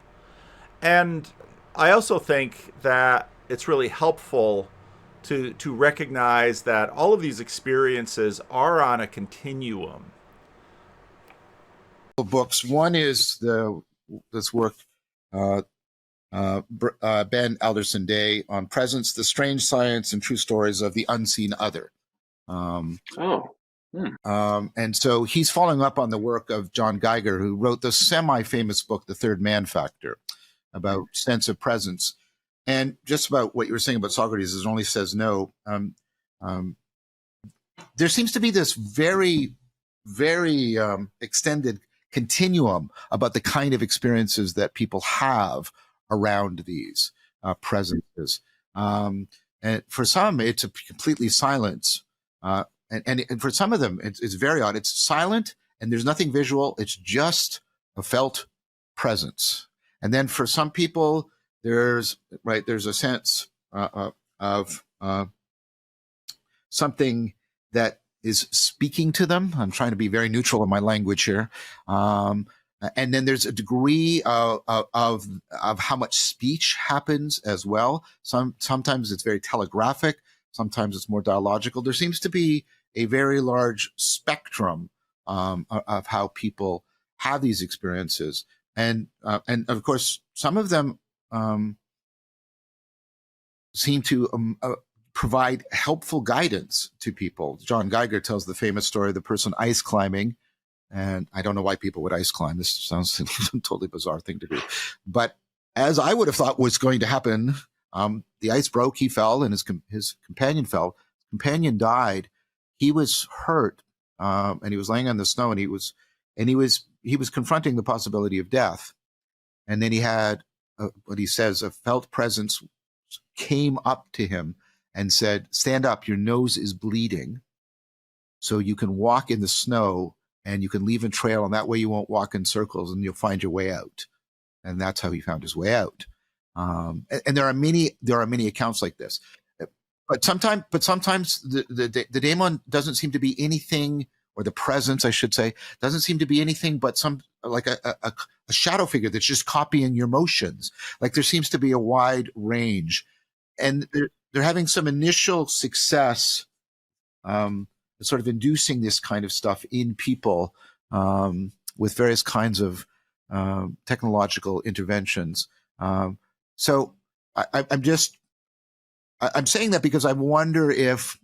Speaker 1: And I also think that it's really helpful to recognize that all of these experiences are on a continuum.
Speaker 8: Books. One is this work, Ben Alderson Day, on Presence: The Strange Science and True Stories of the Unseen Other. And so he's following up on the work of John Geiger, who wrote the semi-famous book, The Third Man Factor, about sense of presence. And just about what you were saying about Socrates, is only says no. There seems to be this very, very extended continuum about the kind of experiences that people have around these presences. And for some, it's a completely silence. And for some of them, it's very odd. It's silent and there's nothing visual. It's just a felt presence. And then for some people, there's a sense of something that is speaking to them. I'm trying to be very neutral in my language here. And then there's a degree of how much speech happens as well. Sometimes it's very telegraphic. Sometimes it's more dialogical. There seems to be a very large spectrum of how people have these experiences. And of course, some of them seem to provide helpful guidance to people. John Geiger tells the famous story of the person ice climbing. And I don't know why people would ice climb. This sounds a totally bizarre thing to do. But as I would have thought was going to happen, the ice broke, he fell, and his companion fell. His companion died. He was hurt, and he was laying on the snow, and he was confronting the possibility of death. And then he had what he says, a felt presence came up to him and said, "Stand up, your nose is bleeding, so you can walk in the snow and you can leave a trail, and that way you won't walk in circles and you'll find your way out." And that's how he found his way out. And there are many accounts like this. But sometimes the daemon doesn't seem to be anything, or the presence, I should say, doesn't seem to be anything but some like a shadow figure that's just copying your motions. Like there seems to be a wide range, and they're having some initial success, sort of inducing this kind of stuff in people with various kinds of technological interventions. So I'm saying that because I wonder if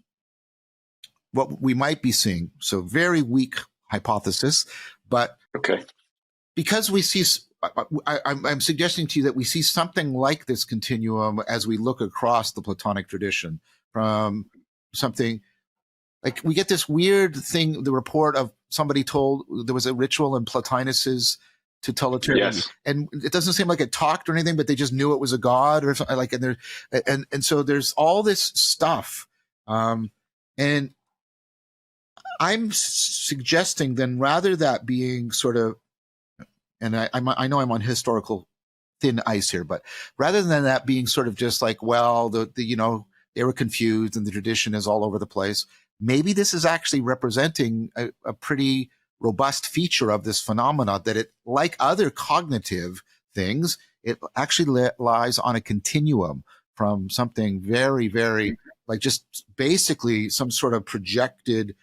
Speaker 8: what we might be seeing, so very weak hypothesis, but
Speaker 7: okay, because
Speaker 8: we see, I'm suggesting to you that we see something like this continuum as we look across the Platonic tradition, from something like we get this weird thing, the report of somebody told there was a ritual in Plotinus's to totalitarian, yes. And it doesn't seem like it talked or anything, but they just knew it was a god or something like, and so there's all this stuff. And I'm suggesting then, rather that being sort of, and I know I'm on historical thin ice here, but rather than that being sort of just like, well, they were confused and the tradition is all over the place, maybe this is actually representing a pretty robust feature of this phenomena, that it, like other cognitive things, it actually lies on a continuum from something very, very, like just basically some sort of projected,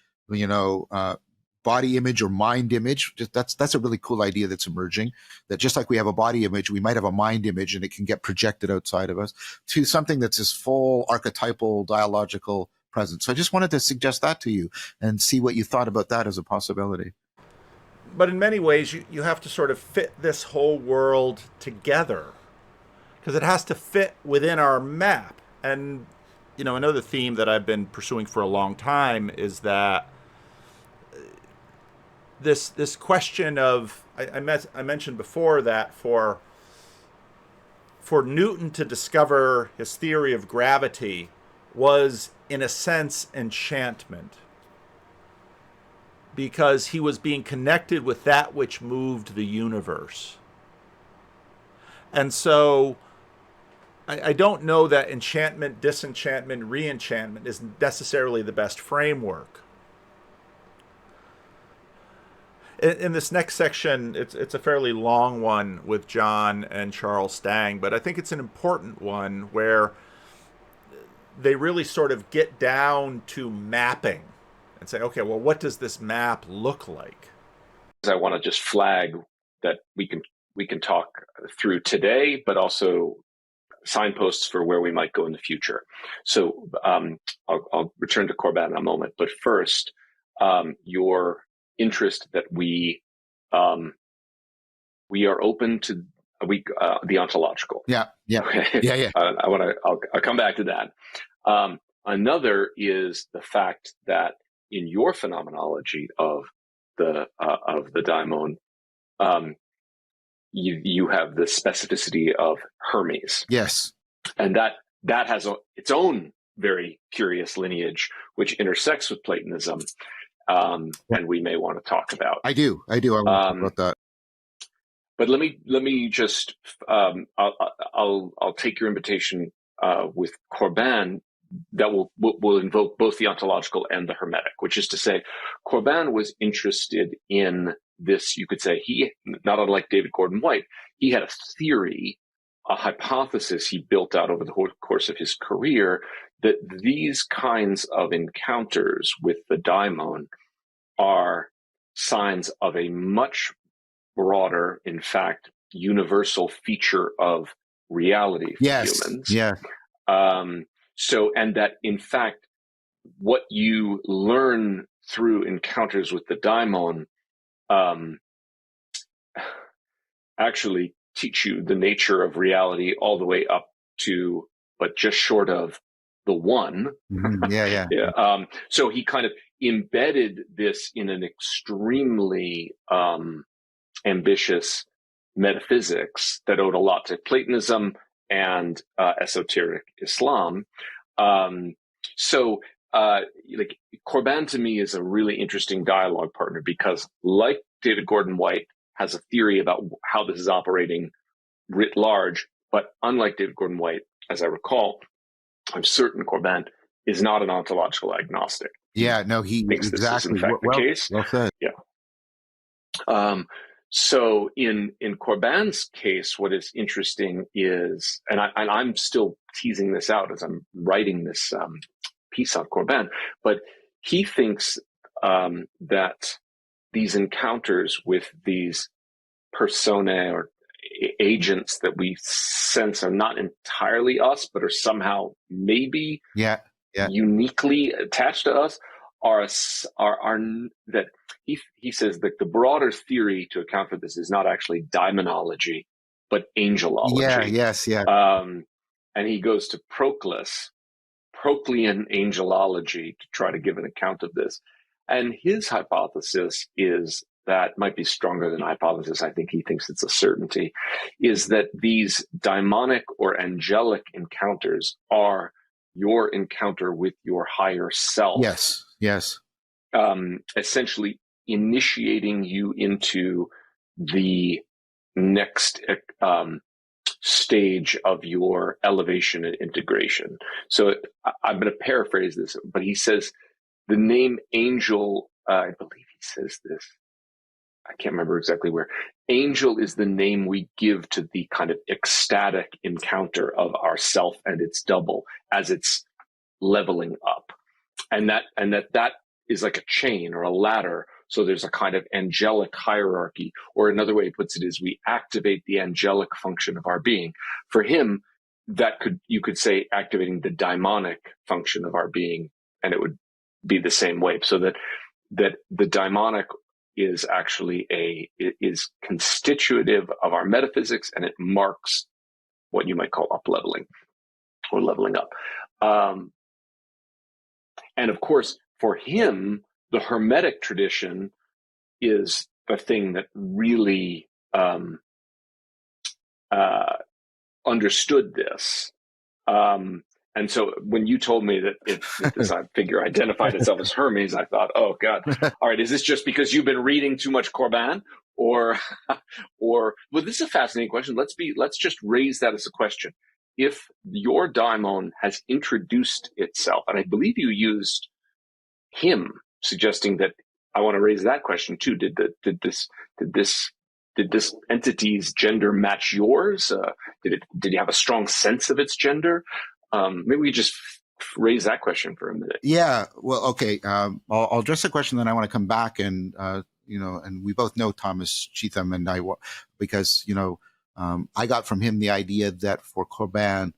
Speaker 8: body image or mind image. That's a really cool idea that's emerging, that just like we have a body image, we might have a mind image and it can get projected outside of us to something that's this full archetypal dialogical presence. So I just wanted to suggest that to you and see what you thought about that as a possibility.
Speaker 1: But in many ways, you have to sort of fit this whole world together, because it has to fit within our map. And, another theme that I've been pursuing for a long time is that this question of, I mentioned before that for Newton to discover his theory of gravity was, in a sense, enchantment, because he was being connected with that which moved the universe. And so I don't know that enchantment, disenchantment, reenchantment is necessarily the best framework. in this next section, it's a fairly long one with John and Charles Stang, but I think it's an important one where they really sort of get down to mapping and say, okay, well, what does this map look like?
Speaker 7: I want to just flag that we can talk through today, but also signposts for where we might go in the future. So I'll return to Corbin in a moment, but first, your interest that we are open to the ontological.
Speaker 8: Yeah.
Speaker 7: Okay. I'll come back to that. Another is the fact that in your phenomenology of the daimon, you have the specificity of Hermes.
Speaker 8: Yes.
Speaker 7: And that has its own very curious lineage, which intersects with Platonism, and we may want to talk about.
Speaker 8: I do. I want to talk about that.
Speaker 7: But let me just I'll take your invitation with Corbin that will invoke both the ontological and the hermetic, which is to say, Corbin was interested in this. You could say he, not unlike David Gordon White, he had a theory, a hypothesis he built out over the course of his career that these kinds of encounters with the daimon are signs of a much broader, in fact, universal feature of reality for humans.
Speaker 8: Yeah.
Speaker 7: So, and that in fact, what you learn through encounters with the daimon actually teach you the nature of reality all the way up to, but just short of, the one.
Speaker 8: Mm-hmm. Yeah.
Speaker 7: So he kind of embedded this in an extremely ambitious metaphysics that owed a lot to Platonism and esoteric Islam. So Corbin to me is a really interesting dialogue partner because, like David Gordon White, has a theory about how this is operating writ large, but unlike David Gordon White, as I recall, I'm certain Corbin is not an ontological agnostic.
Speaker 8: Yeah, no, he
Speaker 7: thinks
Speaker 8: exactly.
Speaker 7: This is in fact the case.
Speaker 8: Well said.
Speaker 7: Yeah. So in Corbin's case, what is interesting is, and I'm still teasing this out as I'm writing this piece on Corbin, but he thinks that these encounters with these personae or agents that we sense are not entirely us, but are somehow maybe uniquely attached to us, are that he says that the broader theory to account for this is not actually demonology, but angelology. And he goes to Proclean angelology to try to give an account of this. And his hypothesis is that might be stronger than hypothesis. I think he thinks it's a certainty, is that these daimonic or angelic encounters are your encounter with your higher self.
Speaker 8: Yes.
Speaker 7: Essentially initiating you into the next stage of your elevation and integration. So I'm going to paraphrase this, but he says the name angel, I believe he says this, I can't remember exactly where. Angel is the name we give to the kind of ecstatic encounter of ourself and its double as it's leveling up. And that is like a chain or a ladder. So there's a kind of angelic hierarchy, or another way he puts it is we activate the angelic function of our being. For him, you could say activating the daimonic function of our being, and it would be the same way. So that the daimonic is actually is constitutive of our metaphysics, and it marks what you might call up-leveling or leveling up. And of course, for him, the Hermetic tradition is the thing that really understood this. And so when you told me that this figure identified itself as Hermes, I thought, oh God, all right, is this just because you've been reading too much Corbin? Or well, this is a fascinating question. Let's just raise that as a question. If your daimon has introduced itself, and I believe you used him, suggesting that I want to raise that question too. Did this entity's gender match yours? Did you have a strong sense of its gender? Maybe we just raise that question for a minute.
Speaker 8: Yeah. Well, okay. I'll address the question, then I want to come back and and we both know Thomas Cheetham, and I, because I got from him the idea that for Corbin,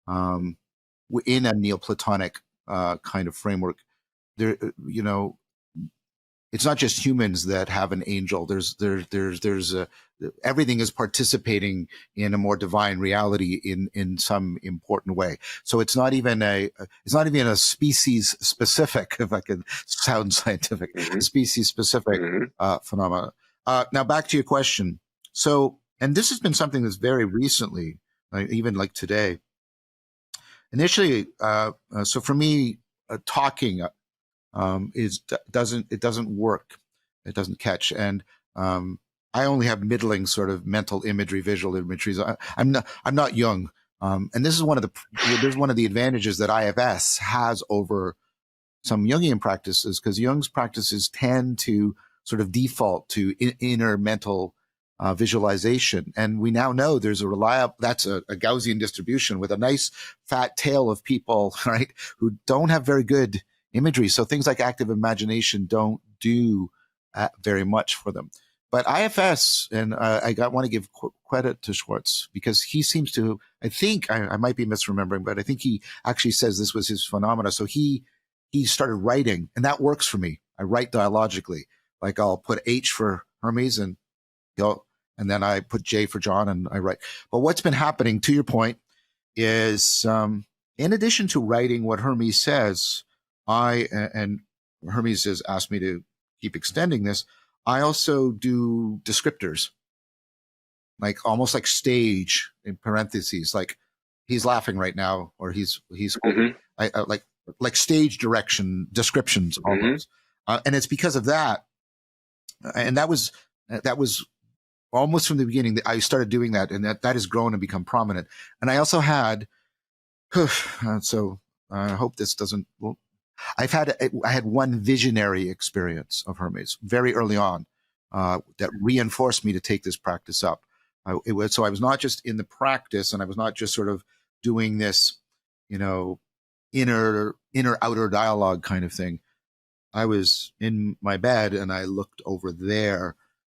Speaker 8: in a Neoplatonic kind of framework, there, it's not just humans that have an angel. There's everything is participating in a more divine reality in some important way. So it's not even a species specific, if I can sound scientific, species specific phenomena. Now back to your question. So, and this has been something that's very recently, even like today. Initially, so for me, talking doesn't work. It doesn't catch. And I only have middling sort of mental imagery, visual imageries. I'm not Jung. And this is one of the advantages that IFS has over some Jungian practices, because Jung's practices tend to sort of default to inner mental visualization. And we now know there's that's a Gaussian distribution with a nice fat tail of people, right, who don't have very good imagery. So things like active imagination don't do very much for them. But IFS, and I want to give credit to Schwartz, because he seems to, I think, I might be misremembering, but I think he actually says this was his phenomena. So he started writing, and that works for me. I write dialogically. Like I'll put H for Hermes, and then I put J for John, and I write. But what's been happening, to your point, is in addition to writing what Hermes says, and Hermes has asked me to keep extending this, I also do descriptors, like almost like stage in parentheses, like he's laughing right now, or he's like stage direction descriptions almost. And it's because of that. And that was almost from the beginning that I started doing that, and that has grown and become prominent. And I also had, so I hope this doesn't, well, I had one visionary experience of Hermes very early on that reinforced me to take this practice up. So I was not just in the practice, and I was not just sort of doing this, inner outer dialogue kind of thing. I was in my bed and I looked over there,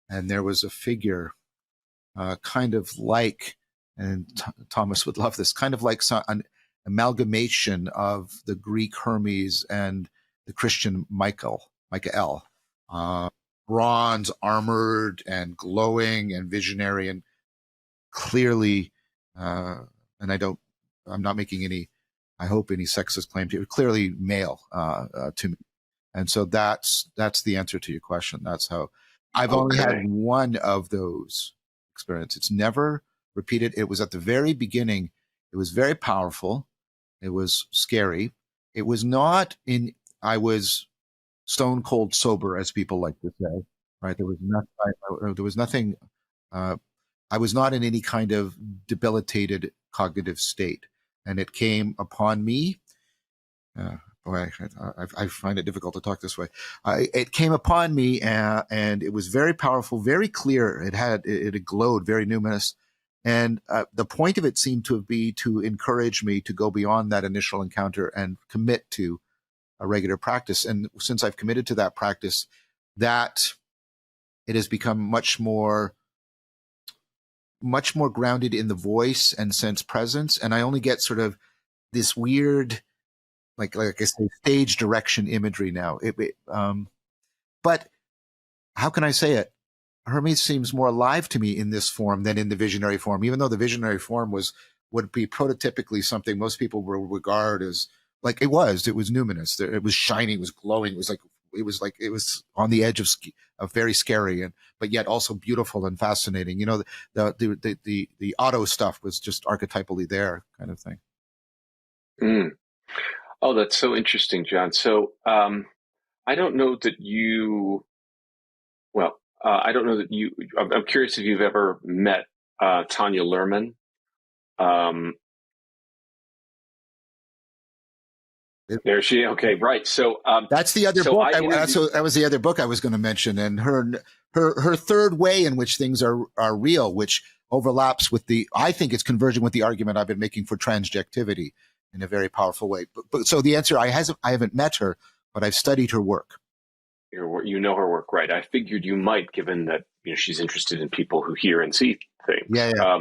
Speaker 8: and there was a figure, kind of like, and Thomas would love this, kind of like an amalgamation of the Greek Hermes and the Christian Michael, bronze, armored, and glowing, and visionary, and clearly, and I'm not making any, I hope, any sexist claim to it, clearly male to me. And so that's the answer to your question. That's how I've only had one of those experiences. It's never repeated. It was at the very beginning. It was very powerful. It was scary. It was not I was stone cold sober, as people like to say, right? There was nothing, I was not in any kind of debilitated cognitive state. And it came upon me. Boy, I find it difficult to talk this way. It came upon me, and it was very powerful, very clear. It had glowed, very numinous. And the point of it seemed to be to encourage me to go beyond that initial encounter and commit to a regular practice. And since I've committed to that practice, that it has become much more grounded in the voice and sense presence. And I only get sort of this weird, like I say, stage direction imagery now. But how can I say it? Hermes seems more alive to me in this form than in the visionary form, even though the visionary form would be prototypically something most people will regard as, like, it was numinous. It was shining, it was glowing. It was on the edge of very scary, but yet also beautiful and fascinating. The auto stuff was just archetypally there, kind of thing.
Speaker 7: Oh, that's so interesting, John. So I don't know that you. Well, I don't know that you. I'm curious if you've ever met Tanya Luhrmann. There she. Okay, right. So
Speaker 8: that's the other book. That was the other book I was going to mention, and her third way in which things are real, which overlaps with I think it's converging with the argument I've been making for transjectivity in a very powerful way. But so the answer, I haven't met her, but I've studied her work.
Speaker 7: You know her work, right? I figured you might, given that she's interested in people who hear and see things.
Speaker 8: Yeah.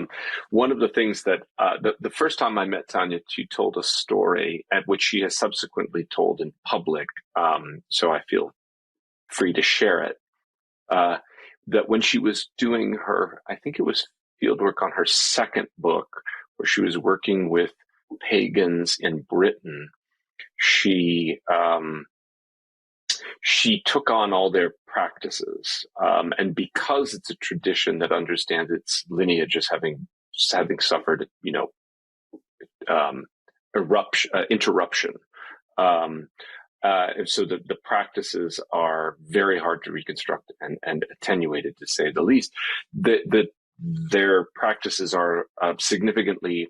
Speaker 7: One of the things that the first time I met Tanya, she told a story at which she has subsequently told in public. So I feel free to share it. That when she was doing her, I think it was fieldwork on her second book, where she was working with pagans in Britain, she took on all their practices, and because it's a tradition that understands its lineage as having suffered, interruption. So the practices are very hard to reconstruct and attenuated, to say the least. Their practices are significantly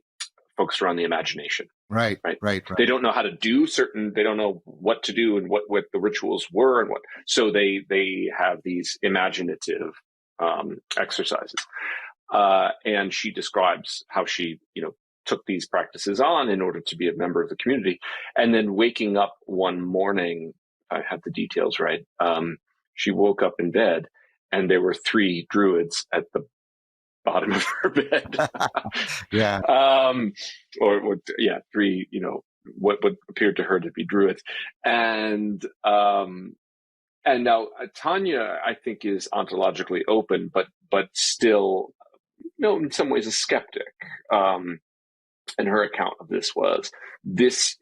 Speaker 7: focused around the imagination.
Speaker 8: Right.
Speaker 7: They don't know how to do they don't know what to do and what the rituals were and what. So they have these imaginative exercises. And she describes how she, took these practices on in order to be a member of the community. And then waking up one morning, I have the details right, she woke up in bed and there were 3 druids at the bottom of her bed.
Speaker 8: Yeah.
Speaker 7: Or 3, what appeared to her to be druids. And now Tanya, I think, is ontologically open, but still, in some ways a skeptic. And her account of this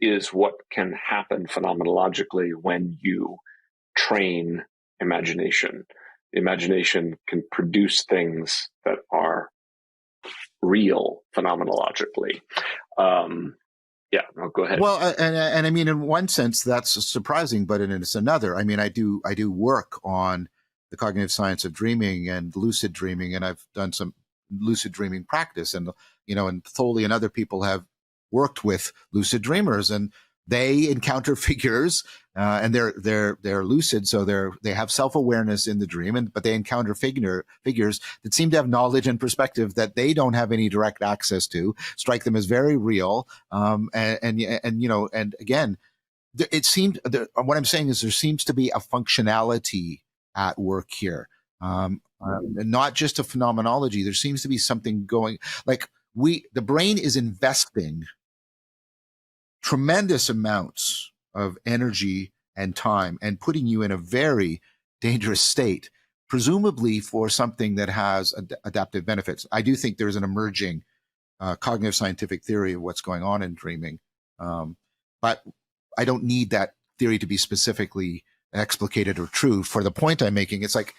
Speaker 7: is what can happen phenomenologically when you train imagination. Imagination can produce things that are real phenomenologically. Go ahead.
Speaker 8: Well, and I mean, in one sense, that's surprising, but it's another. I mean, I do work on the cognitive science of dreaming and lucid dreaming, and I've done some lucid dreaming practice, and and Foley and other people have worked with lucid dreamers, and they encounter figures, and they're lucid, so they have self-awareness in the dream, but they encounter figures that seem to have knowledge and perspective that they don't have any direct access to, strike them as very real, and again, it seemed. What I'm saying is there seems to be a functionality at work here. Not just a phenomenology. There seems to be something going, like the brain is investing tremendous amounts of energy and time and putting you in a very dangerous state, presumably for something that has adaptive benefits. I do think there's an emerging cognitive scientific theory of what's going on in dreaming. But I don't need that theory to be specifically explicated or true for the point I'm making. It's like,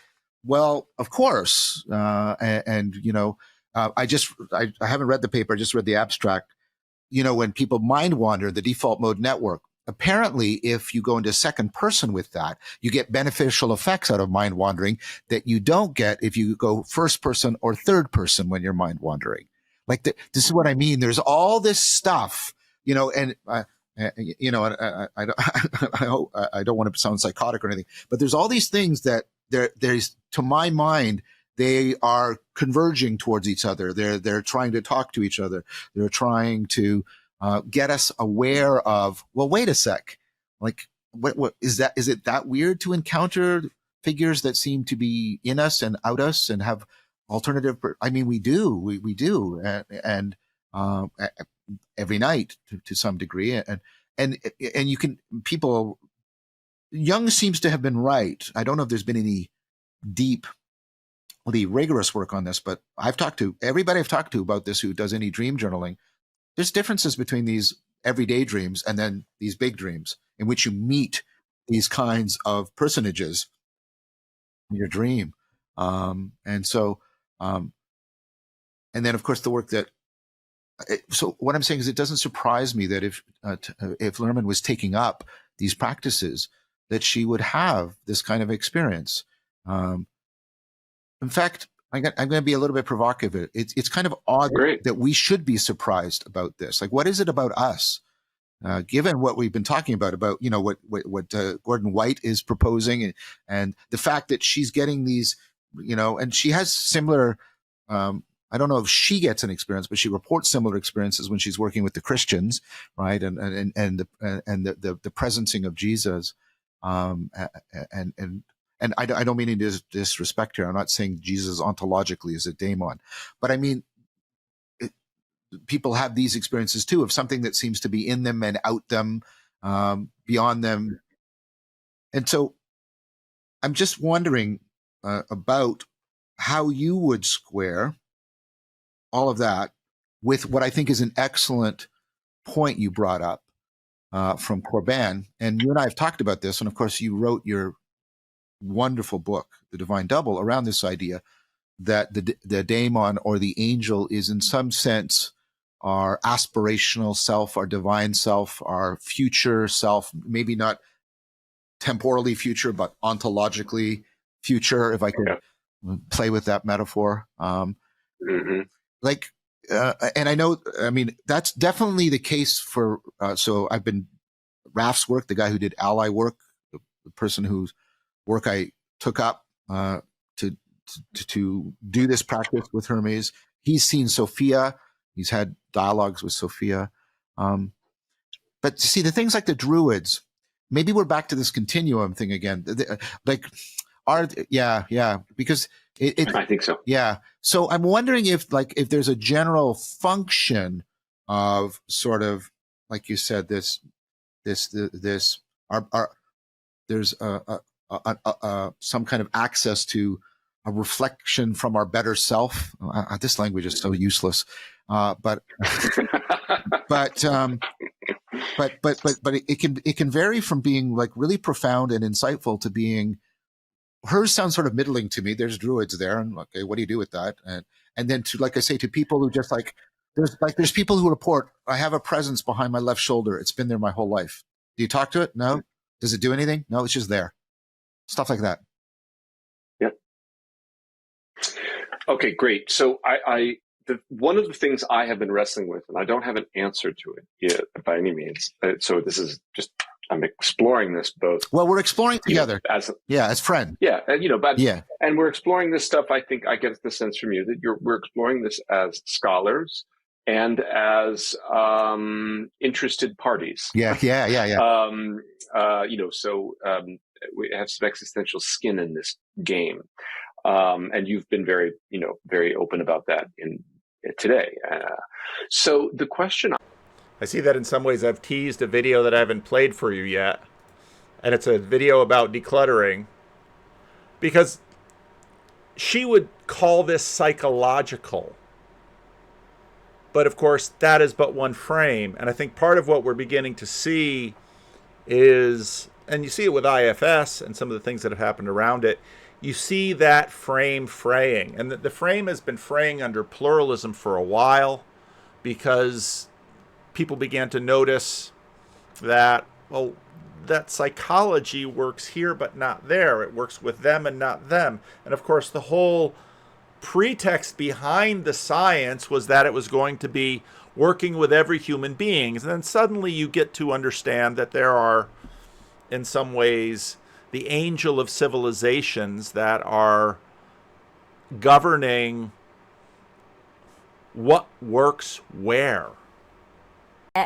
Speaker 8: well, of course. I haven't read the paper. I just read the abstract. When people mind wander, the default mode network, apparently, if you go into second person with that, you get beneficial effects out of mind wandering that you don't get if you go first person or third person when you're mind wandering. Like this is what I mean. There's all this stuff, and I don't want to sound psychotic or anything, but there's all these things that there's, to my mind, they are converging towards each other. They're trying to talk to each other. They're trying to get us aware of, well, wait a sec. Like, what is that? Is it that weird to encounter figures that seem to be in us and out us and have alternative? I mean, we do, and every night to some degree, and you can Jung seems to have been right. I don't know if there's been any deeply rigorous work on this, but everybody I've talked to about this who does any dream journaling, there's differences between these everyday dreams and then these big dreams in which you meet these kinds of personages in your dream. And then of course the work that, so what I'm saying is it doesn't surprise me that if Lerman was taking up these practices, that she would have this kind of experience. In fact, I'm going to be a little bit provocative. It's kind of odd that we should be surprised about this. Like, what is it about us given what we've been talking about what Gordon White is proposing, and the fact that she's getting these, and she has similar. I don't know if she gets an experience, but she reports similar experiences when she's working with the Christians, right? And the presencing of Jesus, and I don't mean to disrespect her. I'm not saying Jesus ontologically is a daemon, but I mean, people have these experiences too of something that seems to be in them and out them, beyond them. And so I'm just wondering about how you would square all of that with what I think is an excellent point you brought up from Corbin. And you and I have talked about this. And of course, you wrote your wonderful book, The Divine Double, around this idea that the daemon or the angel is in some sense our aspirational self, our divine self, our future self, maybe not temporally future, but ontologically future, if I could play with that metaphor. And I know, I mean, that's definitely the case for, so I've been, Raf's work, the guy who did ally work, the person whose work I took up to do this practice with Hermes. He's seen Sophia. He's had dialogues with Sophia. But see, the things like the Druids, maybe we're back to this continuum thing again. Because
Speaker 7: I think so.
Speaker 8: Yeah. So I'm wondering if there's a general function of sort of, like you said, there's some kind of access to a reflection from our better self. This language is so useless, but it can vary from being like really profound and insightful to being. Hers sounds sort of middling to me. There's Druids there, and okay, what do you do with that? And then to, like I say, to people who just there's people who report, I have a presence behind my left shoulder. It's been there my whole life. Do you talk to it? No. Does it do anything? No, it's just there. Stuff like that.
Speaker 7: Yep. Okay, great. So one of the things I have been wrestling with, and I don't have an answer to it yet by any means. So this is just, I'm exploring this both.
Speaker 8: Well, we're exploring together as friends.
Speaker 7: Yeah, and we're exploring this stuff. I think I get the sense from you that we're exploring this as scholars and as interested parties.
Speaker 8: Yeah.
Speaker 7: So we have some existential skin in this game, and you've been very open about that today. So the question.
Speaker 1: I see that in some ways I've teased a video that I haven't played for you yet. And it's a video about decluttering. Because she would call this psychological. But of course, that is but one frame. And I think part of what we're beginning to see is, and you see it with IFS and some of the things that have happened around it, you see that frame fraying. And the frame has been fraying under pluralism for a while because people began to notice that, well, that psychology works here but not there. It works with them and not them. And of course, the whole pretext behind the science was that it was going to be working with every human being. And then suddenly you get to understand that there are, in some ways, the angel of civilizations that are governing what works where.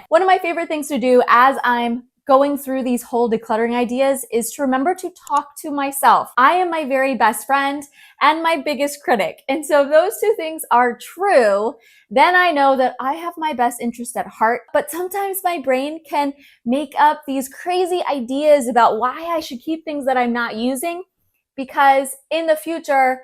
Speaker 9: One of my favorite things to do as I'm going through these whole decluttering ideas is to remember to talk to myself. I am my very best friend and my biggest critic. And so if those two things are true, then I know that I have my best interest at heart. But sometimes my brain can make up these crazy ideas about why I should keep things that I'm not using, because in the future,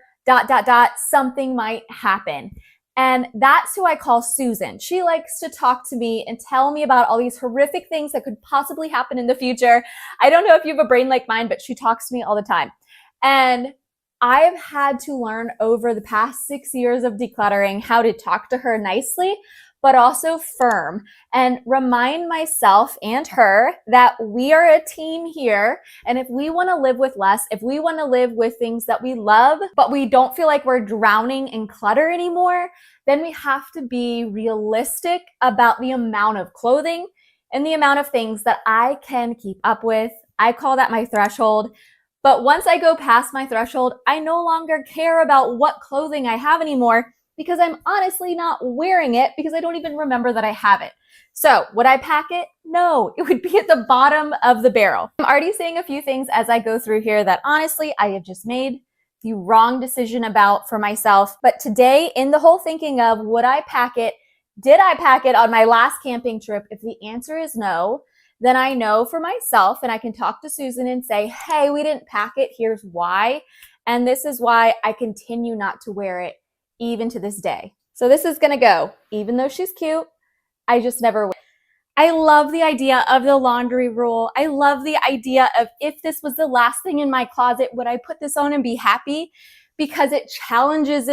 Speaker 9: something might happen. And that's who I call Susan. She likes to talk to me and tell me about all these horrific things that could possibly happen in the future. I don't know if you have a brain like mine, but she talks to me all the time. And I have had to learn over the past 6 years of decluttering how to talk to her nicely, but also firm, and remind myself and her that we are a team here. And if we want to live with less, if we want to live with things that we love, but we don't feel like we're drowning in clutter anymore, then we have to be realistic about the amount of clothing in the amount of things that I can keep up with. I call that my threshold. But once I go past my threshold, I no longer care about what clothing I have anymore because I'm honestly not wearing it because I don't even remember that I have it. So would I pack it? No, it would be at the bottom of the barrel. I'm already saying a few things as I go through here that honestly, I have just made the wrong decision about for myself. But today, in the whole thinking of would I pack it, did I pack it on my last camping trip? If the answer is no, then I know for myself and I can talk to Susan and say, hey, we didn't pack it. Here's why. And this is why I continue not to wear it even to this day. So this is going to go, even though she's cute, I just never wear it. I love the idea of the laundry rule. I love the idea of if this was the last thing in my closet, would I put this on and be happy? Because it challenges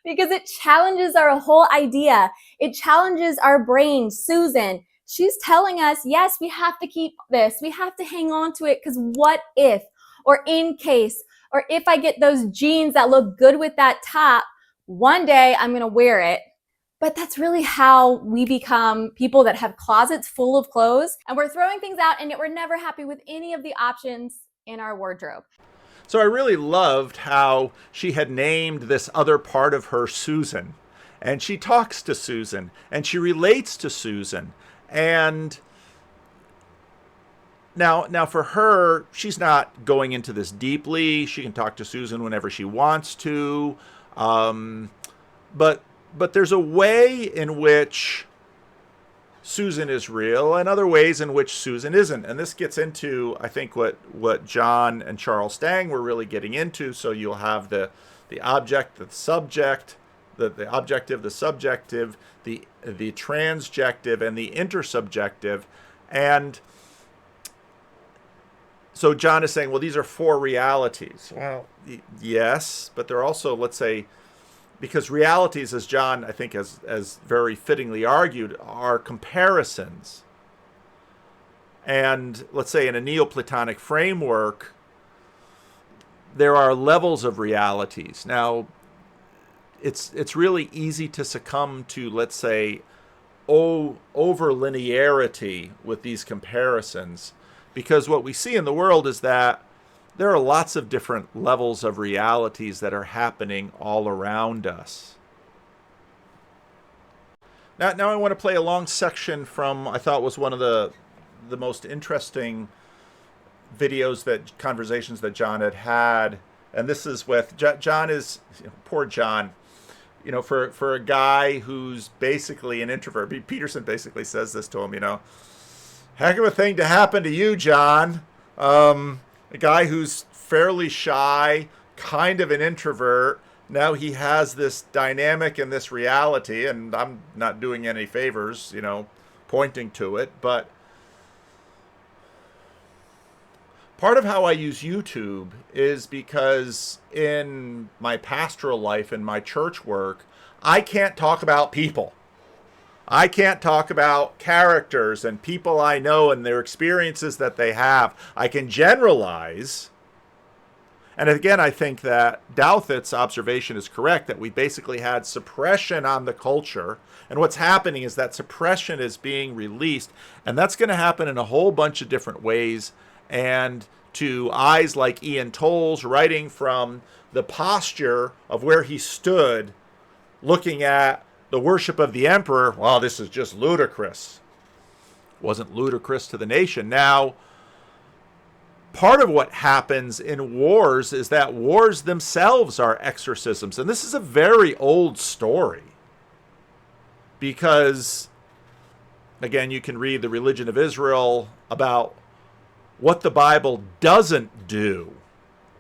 Speaker 9: because it challenges our whole idea. It challenges our brain. Susan, she's telling us, yes, we have to keep this. We have to hang on to it because what if, or in case, or if I get those jeans that look good with that top, one day I'm going to wear it. But that's really how we become people that have closets full of clothes and we're throwing things out and yet we're never happy with any of the options in our wardrobe.
Speaker 1: So I really loved how she had named this other part of her Susan. And she talks to Susan and she relates to Susan. And now for her, she's not going into this deeply. She can talk to Susan whenever she wants to. But there's a way in which Susan is real and other ways in which Susan isn't. And this gets into, I think, what John and Charles Stang were really getting into. So you'll have the object, the subject, the objective, the subjective, the transjective, and the intersubjective. And so John is saying, well, these are 4 realities. Well, yes, but they're also, let's say, because realities, as John, I think, as very fittingly argued, are comparisons. And let's say in a Neoplatonic framework, there are levels of realities. Now, it's really easy to succumb to, let's say, over linearity with these comparisons, because what we see in the world is that there are lots of different levels of realities that are happening all around us. Now I want to play a long section from, I thought was one of the most interesting conversations that John had. And this is with, John is, poor John, for a guy who's basically an introvert. Peterson basically says this to him, heck of a thing to happen to you, John. A guy who's fairly shy, kind of an introvert. Now he has this dynamic and this reality, and I'm not doing any favors, pointing to it. But part of how I use YouTube is because in my pastoral life and my church work, I can't talk about people. I can't talk about characters and people I know and their experiences that they have. I can generalize. And again, I think that Douthat's observation is correct, that we basically had suppression on the culture. And what's happening is that suppression is being released. And that's going to happen in a whole bunch of different ways. And to eyes like Ian Tolles, writing from the posture of where he stood, looking at the worship of the emperor, well, this is just ludicrous. Wasn't ludicrous to the nation. Now, part of what happens in wars is that wars themselves are exorcisms. And this is a very old story. Because, again, you can read The Religion of Israel about what the Bible doesn't do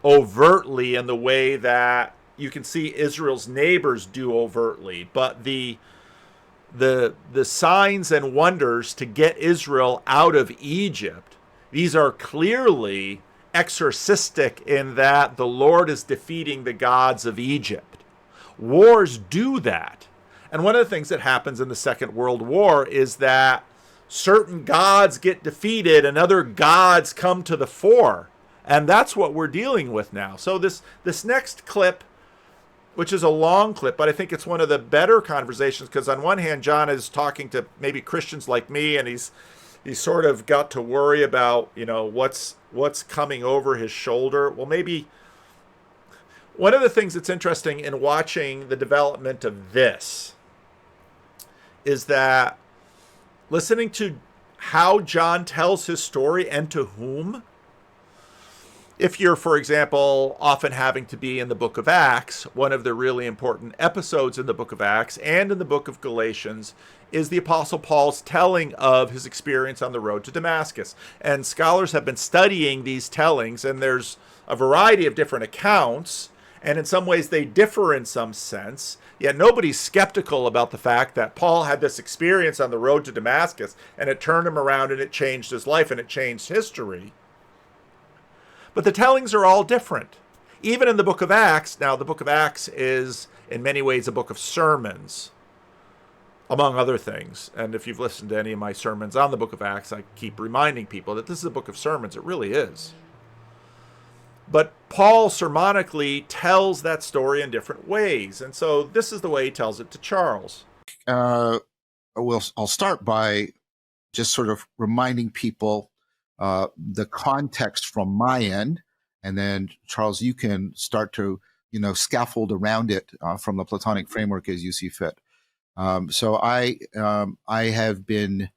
Speaker 1: overtly in the way that you can see Israel's neighbors do overtly, but the signs and wonders to get Israel out of Egypt, these are clearly exorcistic in that the Lord is defeating the gods of Egypt. Wars do that. And one of the things that happens in the Second World War is that certain gods get defeated and other gods come to the fore. And that's what we're dealing with now. So this next clip, which is a long clip, but I think it's one of the better conversations because on one hand, John is talking to maybe Christians like me, and he's sort of got to worry about, what's coming over his shoulder. Well, maybe one of the things that's interesting in watching the development of this is that listening to how John tells his story and to whom. If you're, for example, often having to be in the book of Acts, one of the really important episodes in the book of Acts and in the book of Galatians is the Apostle Paul's telling of his experience on the road to Damascus. And scholars have been studying these tellings, and there's a variety of different accounts, and in some ways they differ in some sense. Yet nobody's skeptical about the fact that Paul had this experience on the road to Damascus, and it turned him around, and it changed his life, and it changed history. But the tellings are all different. Even in the book of Acts, now the book of Acts is in many ways a book of sermons, among other things. And if you've listened to any of my sermons on the book of Acts, I keep reminding people that this is a book of sermons. It really is. But Paul sermonically tells that story in different ways. And so this is the way he tells it to Charles.
Speaker 8: I'll start by just sort of reminding people the context from my end, and then Charles, you can start to scaffold around it from the Platonic framework as you see fit. So I have been,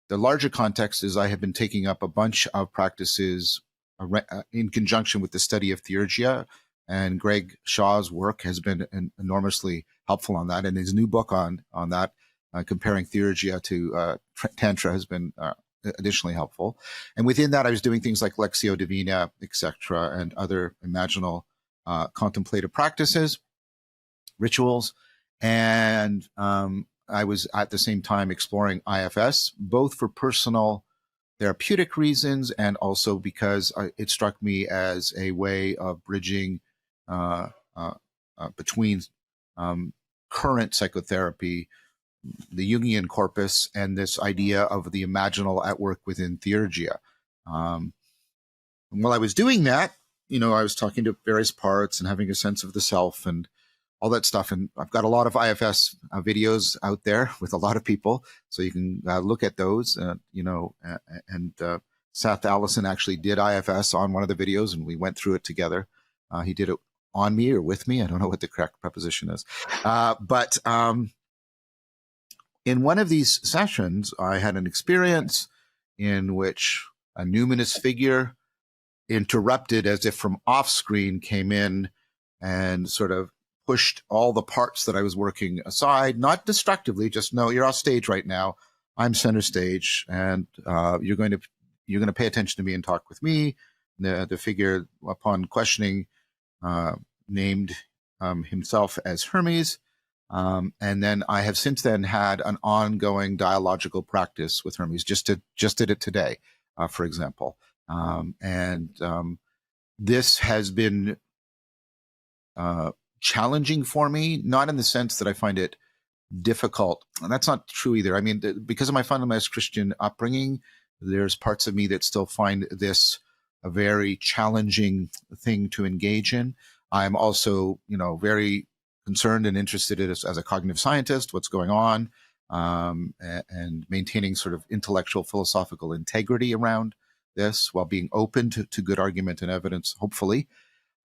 Speaker 8: the larger context is I have been taking up a bunch of practices in conjunction with the study of Theurgia, and Greg Shaw's work has been enormously helpful on that, and his new book on that, comparing Theurgia to Tantra, has been additionally helpful. And within that, I was doing things like Lectio Divina, etc., and other imaginal contemplative practices, rituals. And I was at the same time exploring IFS, both for personal therapeutic reasons and also because it struck me as a way of bridging between current psychotherapy, the Jungian corpus, and this idea of the imaginal at work within Theurgia. And while I was doing that, I was talking to various parts and having a sense of the self and all that stuff. And I've got a lot of IFS videos out there with a lot of people, so you can look at those. And Seth Allison actually did IFS on one of the videos, and we went through it together. He did it on me or with me. I don't know what the correct preposition is. But in one of these sessions, I had an experience in which a numinous figure interrupted, as if from off screen, came in and sort of pushed all the parts that I was working aside, not destructively, just, no, you're off stage right now. I'm center stage, and you're going to pay attention to me and talk with me. The figure, upon questioning, named himself as Hermes. And then I have since then had an ongoing dialogical practice with Hermes. Just did it today, for example. This has been challenging for me, not in the sense that I find it difficult. And that's not true either. I mean, because of my fundamentalist Christian upbringing, there's parts of me that still find this a very challenging thing to engage in. I'm also, very concerned and interested in, as a cognitive scientist, what's going on, and maintaining sort of intellectual philosophical integrity around this while being open to good argument and evidence, hopefully.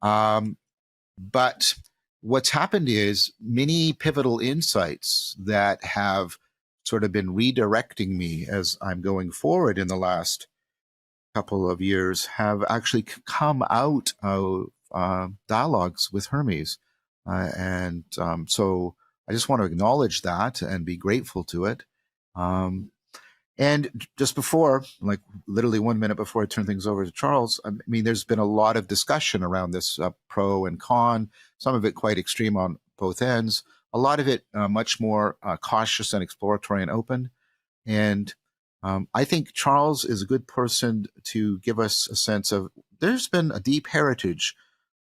Speaker 8: But what's happened is many pivotal insights that have sort of been redirecting me as I'm going forward in the last couple of years have actually come out of dialogues with Hermes. So I just want to acknowledge that and be grateful to it. And just before, like literally 1 minute before I turn things over to Charles, I mean, there's been a lot of discussion around this pro and con, some of it quite extreme on both ends, a lot of it much more cautious and exploratory and open. And I think Charles is a good person to give us a sense of, there's been a deep heritage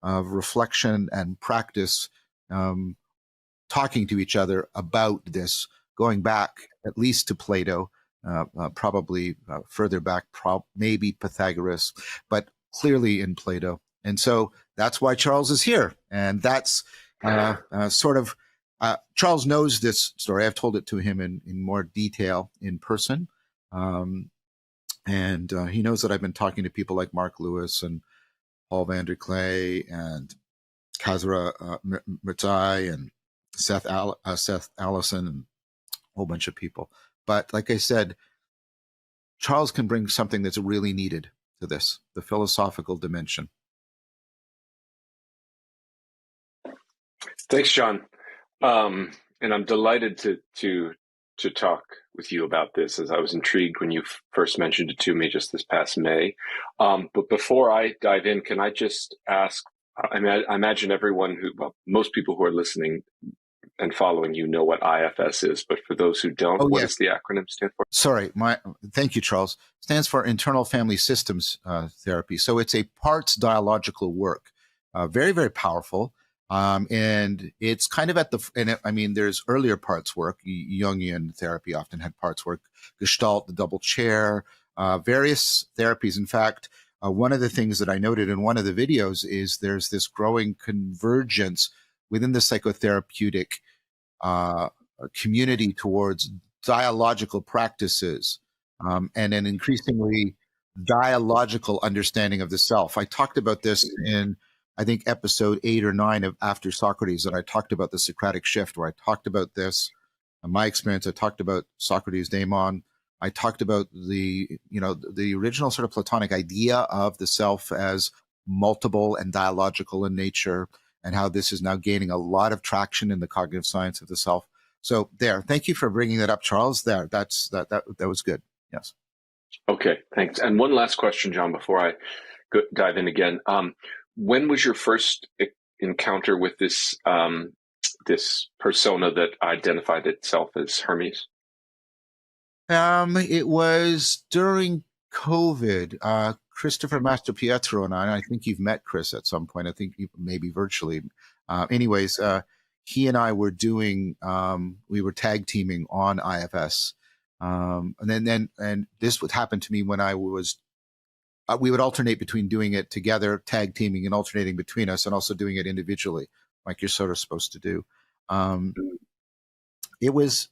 Speaker 8: of reflection and practice, talking to each other about this, going back at least to Plato, probably further back, maybe Pythagoras, but clearly in Plato. And so that's why Charles is here. And that's Charles knows this story. I've told it to him in more detail in person. And he knows that I've been talking to people like Mark Lewis and Paul Vander Clay and Kazra Mirzai and Seth Allison and a whole bunch of people. But like I said, Charles can bring something that's really needed to this, the philosophical dimension.
Speaker 7: Thanks, John. And I'm delighted to talk with you about this, as I was intrigued when you first mentioned it to me just this past May. But before I dive in, can I just ask, I imagine most people who are listening and following you know what IFS is, but for those who don't, what does the acronym stand for?
Speaker 8: Sorry, thank you, Charles. It stands for Internal Family Systems Therapy. So it's a parts dialogical work, very, very powerful. And it's kind of there's earlier parts work. Jungian therapy often had parts work, Gestalt, the double chair, various therapies. In fact, one of the things that I noted in one of the videos is there's this growing convergence within the psychotherapeutic community towards dialogical practices and an increasingly dialogical understanding of the self. I talked about this in, I think, episode 8 or 9 of After Socrates, and I talked about the Socratic shift, where I talked about this, my experience. I talked about Socrates' daemon. I talked about the original sort of Platonic idea of the self as multiple and dialogical in nature, and how this is now gaining a lot of traction in the cognitive science of the self. So thank you for bringing that up, Charles. That was good. Yes. Okay, thanks. And one last question, John, before I dive in again. When was your first encounter with this this persona that identified itself as Hermes? It was during COVID. Christopher Mastropietro and I think you've met Chris at some point. I think maybe virtually. Anyways, he and I were doing, we were tag teaming on IFS. And this would happen to me when I was, we would alternate between doing it together, tag teaming, and alternating between us, and also doing it individually, like you're sort of supposed to do. It was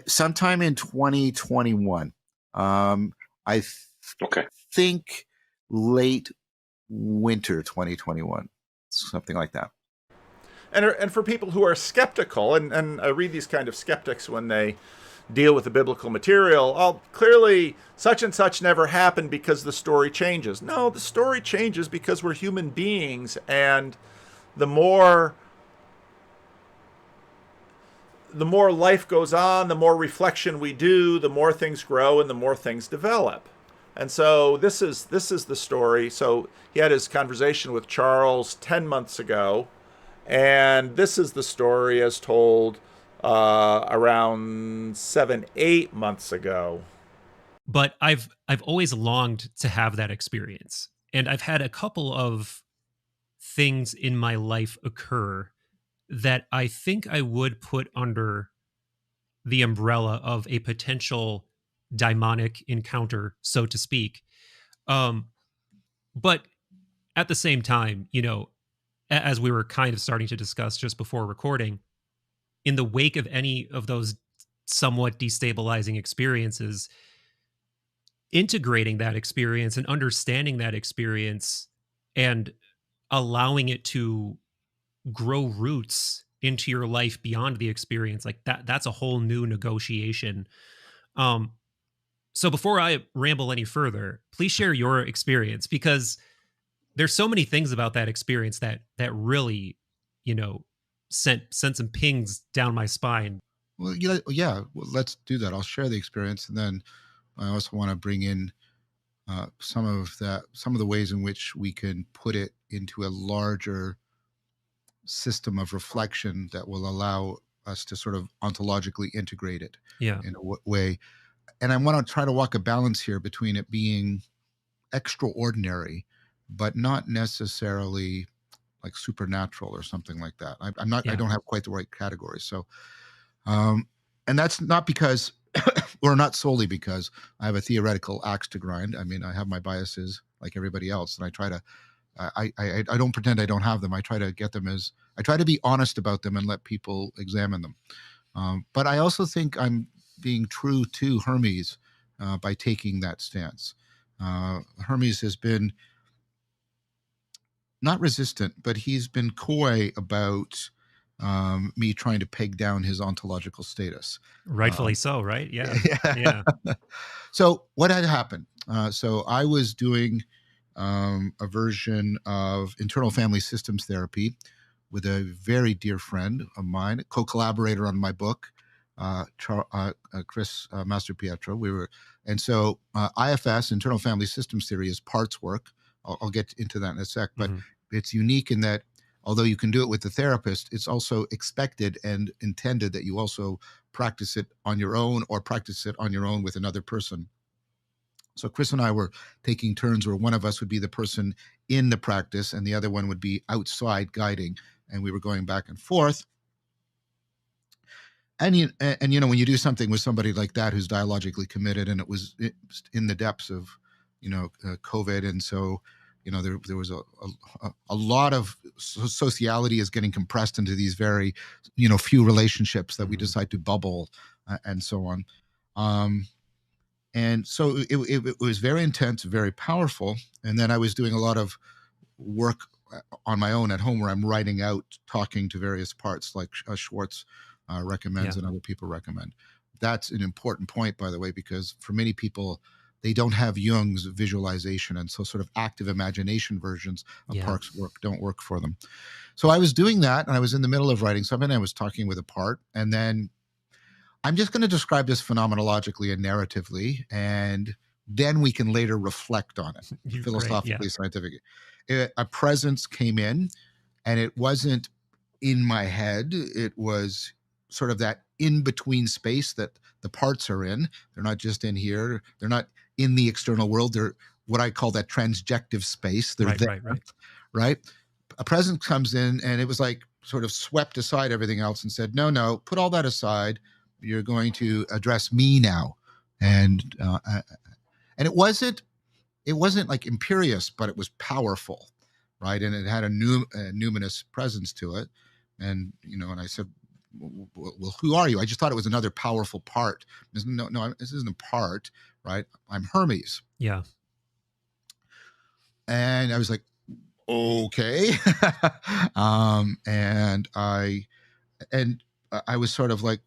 Speaker 8: sometime in 2021. I think late winter 2021, something like that.
Speaker 1: And for people who are skeptical, and I read these kind of skeptics when they deal with the biblical material, clearly such and such never happened because the story changes. No, the story changes because we're human beings, and the more life goes on, the more reflection we do, the more things grow and the more things develop. And so this is the story. So he had his conversation with Charles 10 months ago, and this is the story as told around 7-8 months ago.
Speaker 10: But I've always longed to have that experience, and I've had a couple of things in my life occur that I think I would put under the umbrella of a potential daimonic encounter, so to speak. But at the same time, as we were kind of starting to discuss just before recording, in the wake of any of those somewhat destabilizing experiences, integrating that experience and understanding that experience and allowing it to grow roots into your life beyond the experience, like that's a whole new negotiation. So before I ramble any further, please share your experience, because there's so many things about that experience that really, sent some pings down my spine.
Speaker 8: Well, yeah. Well, let's do that. I'll share the experience, and then I also want to bring in some of the ways in which we can put it into a larger system of reflection that will allow us to sort of ontologically integrate it in a way. And I want to try to walk a balance here between it being extraordinary, but not necessarily like supernatural or something like that. I'm not, I don't have quite the right category. So, and that's not because, or not solely because I have a theoretical axe to grind. I mean, I have my biases like everybody else, and I try to I don't pretend I don't have them. I try to get them I try to be honest about them and let people examine them. But I also think I'm being true to Hermes by taking that stance. Hermes has been not resistant, but he's been coy about me trying to peg down his ontological status.
Speaker 10: Rightfully so, right? Yeah. Yeah.
Speaker 8: So what had happened? So I was doing a version of internal family systems therapy with a very dear friend of mine, a co-collaborator on my book, Chris Mastropietro. And so IFS, internal family systems theory, is parts work. I'll get into that in a sec, but it's unique in that although you can do it with the therapist, it's also expected and intended that you also practice it on your own or practice it on your own with another person. So Chris and I were taking turns where one of us would be the person in the practice and the other one would be outside guiding. And we were going back and forth. And you know, when you do something with somebody like that who's dialogically committed, and it was in the depths of, COVID, and so, there was a lot of sociality is getting compressed into these very, few relationships that we decide to bubble and so on. And so it was very intense, very powerful. And then I was doing a lot of work on my own at home where I'm writing out, talking to various parts like Schwartz recommends and other people recommend. That's an important point, by the way, because for many people, they don't have Jung's visualization. And so sort of active imagination versions of Park's work don't work for them. So I was doing that and I was in the middle of writing something. I was talking with a part, and then I'm just going to describe this phenomenologically and narratively, and then we can later reflect on it philosophically, scientifically. A presence came in, and it wasn't in my head. It was sort of that in-between space that the parts are in. They're not just in here. They're not in the external world. They're what I call that transjective space. They're there, right? A presence comes in, and it was like sort of swept aside everything else and said, no, put all that aside. You're going to address me now. And it wasn't like imperious, but it was powerful, right? And it had a numinous presence to it. And, and I said, well, who are you? I just thought it was another powerful part. No, this isn't a part, right? I'm Hermes.
Speaker 10: Yeah.
Speaker 8: And I was like, okay. And I was sort of like,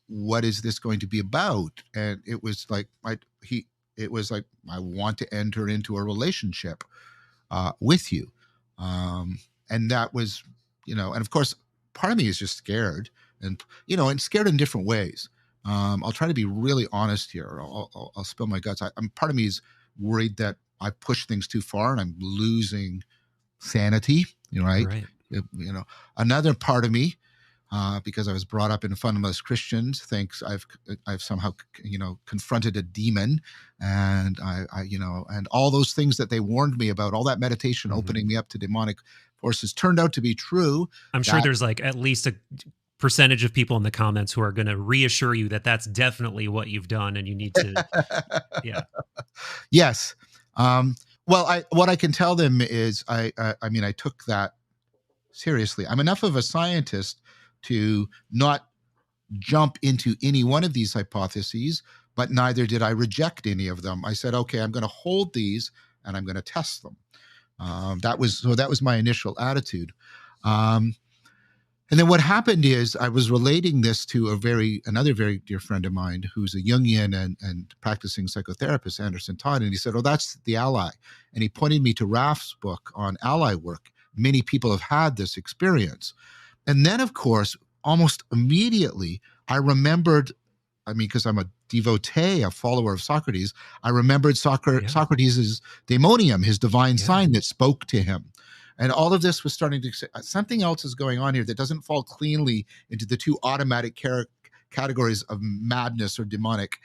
Speaker 8: what is this going to be about? And it was like, I want to enter into a relationship with you. And that was, and of course, part of me is just scared and scared in different ways. I'll try to be really honest here. I'll spill my guts. Part of me is worried that I push things too far and I'm losing sanity, right? Another part of me, because I was brought up in fundamentalist Christians, thinks I've somehow confronted a demon, and I and all those things that they warned me about, all that meditation opening me up to demonic forces, turned out to be true.
Speaker 10: I'm sure there's like at least a percentage of people in the comments who are going to reassure you that that's definitely what you've done, and you need to,
Speaker 8: Yes. Well, what I can tell them is I took that seriously. I'm enough of a scientist to not jump into any one of these hypotheses, but neither did I reject any of them. I said, okay, I'm going to hold these and I'm going to test them. That was my initial attitude. And then what happened is I was relating this to another very dear friend of mine who's a Jungian and practicing psychotherapist, Anderson Todd. And he said, oh, that's the ally. And he pointed me to Raff's book on ally work. Many people have had this experience. And then, of course, almost immediately, I remembered, because I'm a devotee, a follower of Socrates, I remembered Socrates' daemonium, his divine sign that spoke to him. And all of this was starting to say, something else is going on here that doesn't fall cleanly into the two automatic categories of madness or demonic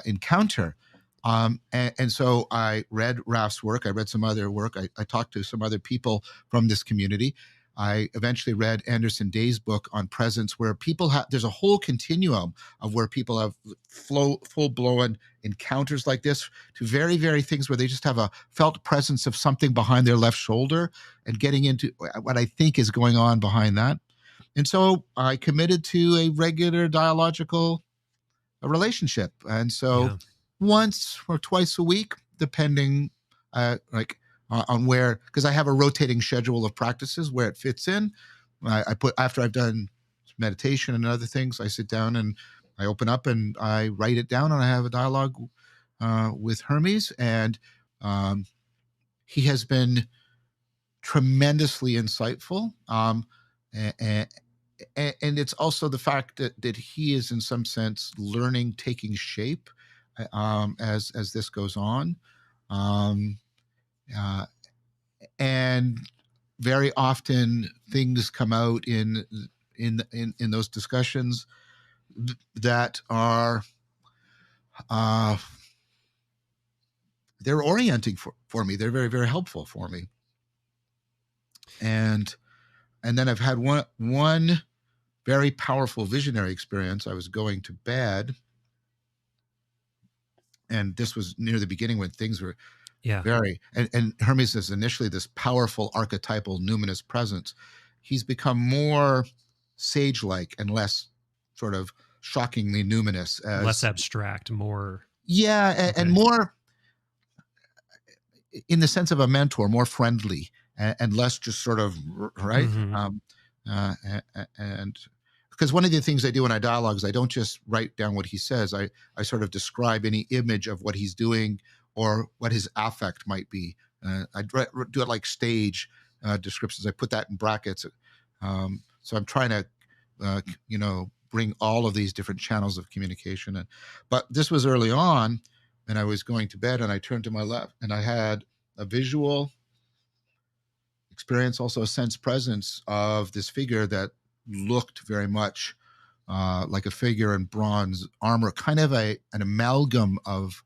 Speaker 8: encounter. And so I read Raff's work. I read some other work. I talked to some other people from this community. I eventually read Anderson Day's book on presence, where people have, there's a whole continuum of where people have full-blown encounters like this to very, very things where they just have a felt presence of something behind their left shoulder and getting into what I think is going on behind that. And so I committed to a regular dialogical relationship. And so once or twice a week, depending on where, because I have a rotating schedule of practices where it fits in. I put, after I've done meditation and other things, I sit down and I open up and I write it down, and I have a dialogue with Hermes. And he has been tremendously insightful. And it's also the fact that he is in some sense learning, taking shape as this goes on. And very often things come out in those discussions that are they're orienting for me. They're very, very helpful for me. And then I've had one very powerful visionary experience. I was going to bed, and this was near the beginning when things were very, and Hermes is initially this powerful archetypal numinous presence. He's become more sage-like and less sort of shockingly numinous,
Speaker 10: less abstract, more
Speaker 8: and more in the sense of a mentor, more friendly and less just sort of right. And because one of the things I do when I dialogue is I don't just write down what he says. I sort of describe any image of what he's doing or what his affect might be. I do it like stage descriptions. I put that in brackets. So I'm trying to, bring all of these different channels of communication. But this was early on, and I was going to bed, and I turned to my left, and I had a visual experience, also a sense presence of this figure that looked very much like a figure in bronze armor, kind of an amalgam of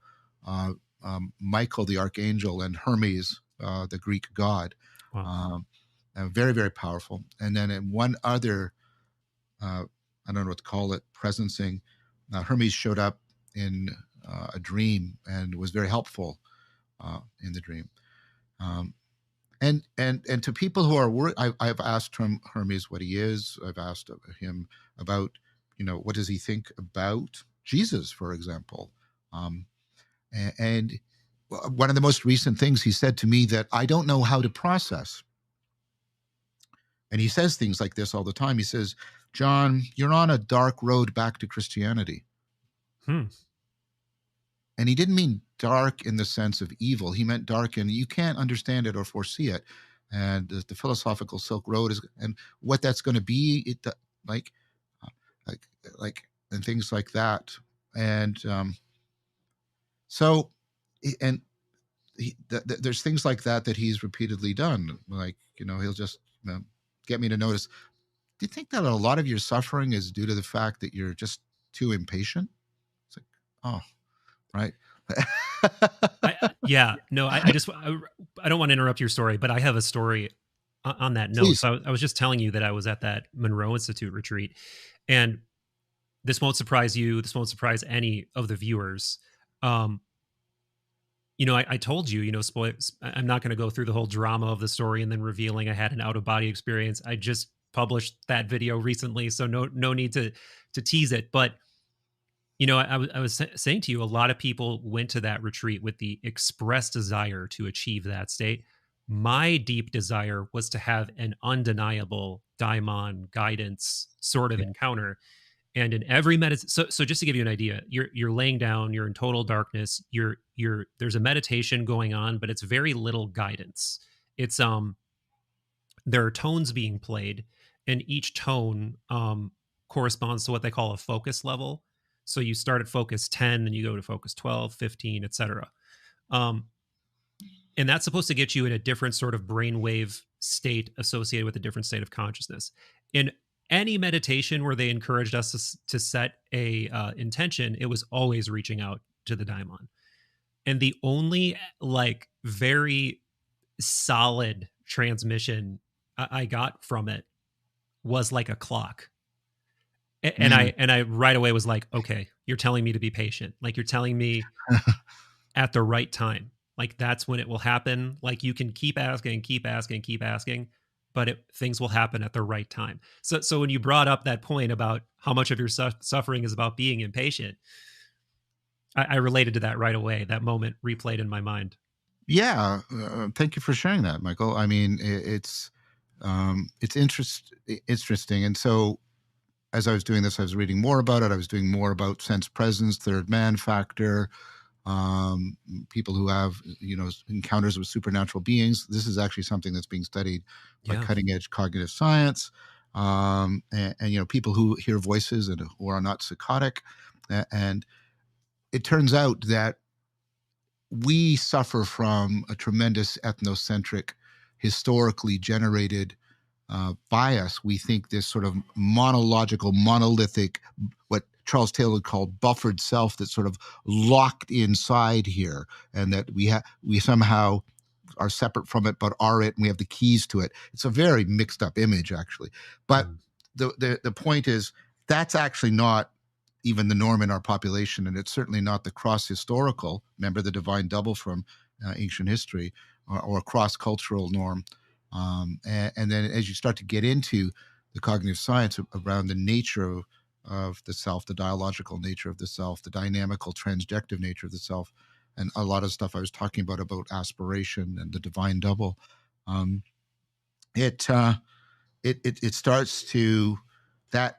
Speaker 8: Michael the Archangel and Hermes, the Greek god.
Speaker 10: Wow.
Speaker 8: Very, very powerful. And then in one other, I don't know what to call it, presencing, Hermes showed up in a dream and was very helpful in the dream. And to people who are worried, I've asked Hermes what he is. I've asked him about, what does he think about Jesus, for example. And one of the most recent things he said to me that I don't know how to process. And he says things like this all the time. He says, John, you're on a dark road back to Christianity. And he didn't mean dark in the sense of evil. He meant dark in you can't understand it or foresee it. And the philosophical Silk Road is, and what that's going to be, like, and things like that. And so, and there's things like that he's repeatedly done. Like, he'll just get me to notice, do you think that a lot of your suffering is due to the fact that you're just too impatient? It's like, oh, right.
Speaker 10: I don't want to interrupt your story, but I have a story on that note.
Speaker 8: Please.
Speaker 10: So I was just telling you that I was at that Monroe Institute retreat, and this won't surprise you. This won't surprise any of the viewers. I told you, I'm not going to go through the whole drama of the story and then revealing I had an out-of-body experience. I just published that video recently, so no need to tease it. But I was saying to you, a lot of people went to that retreat with the express desire to achieve that state. My deep desire was to have an undeniable daimon guidance sort of encounter. And in every meditation, so just to give you an idea, you're laying down, you're in total darkness, there's a meditation going on, but it's very little guidance. It's there are tones being played, and each tone corresponds to what they call a focus level. So you start at focus 10, then you go to focus 12, 15, etc. And that's supposed to get you in a different sort of brainwave state associated with a different state of consciousness. In any meditation where they encouraged us to set a intention, it was always reaching out to the daimon. And the only very solid transmission I got from it was like a clock. And I right away was like, okay, you're telling me to be patient. Like you're telling me at the right time. Like that's when it will happen. Like you can keep asking, keep asking, keep asking, but things will happen at the right time. So when you brought up that point about how much of your suffering is about being impatient, I related to that right away. That moment replayed in my mind.
Speaker 8: Yeah, thank you for sharing that, Michael. I mean, it's interesting, and so as I was doing this, I was reading more about it. I was doing more about sense presence, third man factor, people who have encounters with supernatural beings. This is actually something that's being studied by cutting edge cognitive science, and people who hear voices and who are not psychotic, and it turns out that we suffer from a tremendous ethnocentric, historically generated bias. We think this sort of monological, monolithic, what Charles Taylor called buffered self, that's sort of locked inside here, and that we somehow are separate from it, but are it, and we have the keys to it. It's a very mixed up image, actually. But the point is, that's actually not even the norm in our population, and it's certainly not the cross-historical, remember the divine double from ancient history, or cross-cultural norm. And then as you start to get into the cognitive science around the nature of the self, the dialogical nature of the self, the dynamical transjective nature of the self, and a lot of stuff I was talking about aspiration and the divine double, it starts to that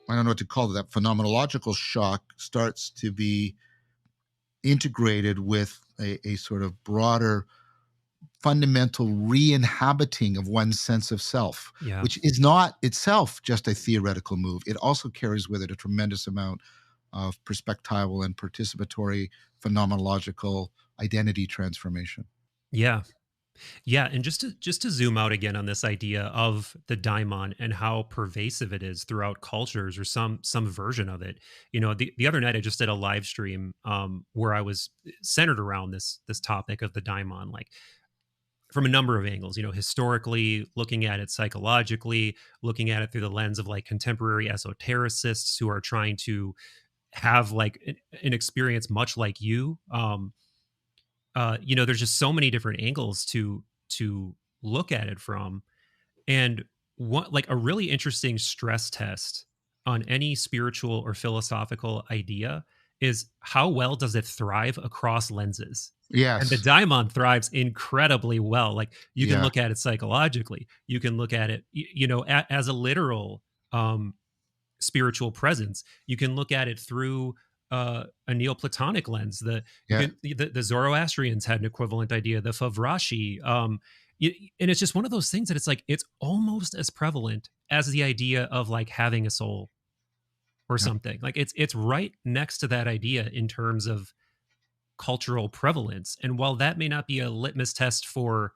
Speaker 8: I don't know what to call it, that phenomenological shock starts to be integrated with a sort of broader fundamental re-inhabiting of one's sense of self, which is not itself just a theoretical move. It also carries with it a tremendous amount of perspectival and participatory phenomenological identity transformation.
Speaker 10: Yeah. And just to zoom out again on this idea of the daimon and how pervasive it is throughout cultures, or some version of it. The other night I just did a live stream where I was centered around this topic of the daimon, like from a number of angles, historically, looking at it psychologically, looking at it through the lens of like contemporary esotericists who are trying to have like an experience much like you. There's just so many different angles to look at it from. And what, like, a really interesting stress test on any spiritual or philosophical idea is how well does it thrive across lenses. And the
Speaker 8: Yes.
Speaker 10: daimon thrives incredibly well. Like you can look at it psychologically, you can look at it as a literal spiritual presence. You can look at it through a Neoplatonic lens. The Zoroastrians had an equivalent idea, the Favrashi. And it's just one of those things that it's like, it's almost as prevalent as the idea of like having a soul or something. Like it's right next to that idea in terms of cultural prevalence. And while that may not be a litmus test for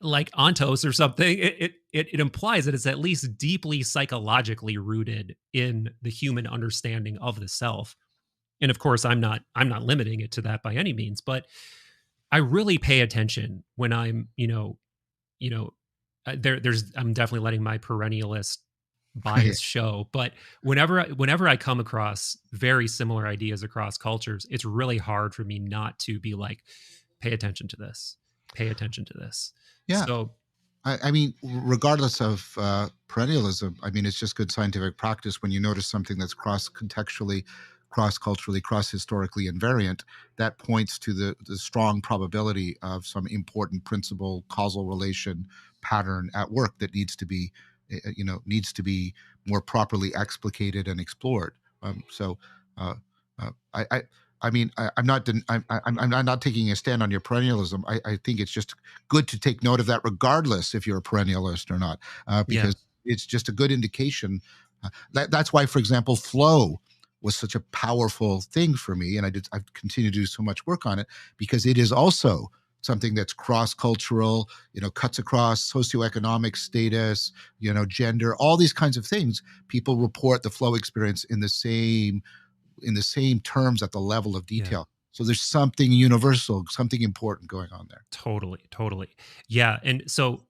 Speaker 10: like ontos or something, it implies that it's at least deeply psychologically rooted in the human understanding of the self. And of course, I'm not limiting it to that by any means, but I really pay attention when I'm, I'm definitely letting my perennialist bias show, but whenever I come across very similar ideas across cultures, it's really hard for me not to be like, pay attention to this.
Speaker 8: Yeah.
Speaker 10: So,
Speaker 8: I mean, regardless of perennialism, I mean, it's just good scientific practice when you notice something that's cross-contextually, cross-culturally, cross-historically invariant, that points to the strong probability of some important principle, causal relation pattern at work that needs to be more properly explicated and explored. I'm not taking a stand on your perennialism. I think it's just good to take note of that, regardless if you're a perennialist or not, because it's just a good indication. That's why, for example, flow was such a powerful thing for me, and I've continued to do so much work on it because it is also something that's cross-cultural, cuts across socioeconomic status, gender, all these kinds of things. People report the flow experience in the same terms at the level of detail. So there's something universal, something important going on there.
Speaker 10: Totally. Yeah. And so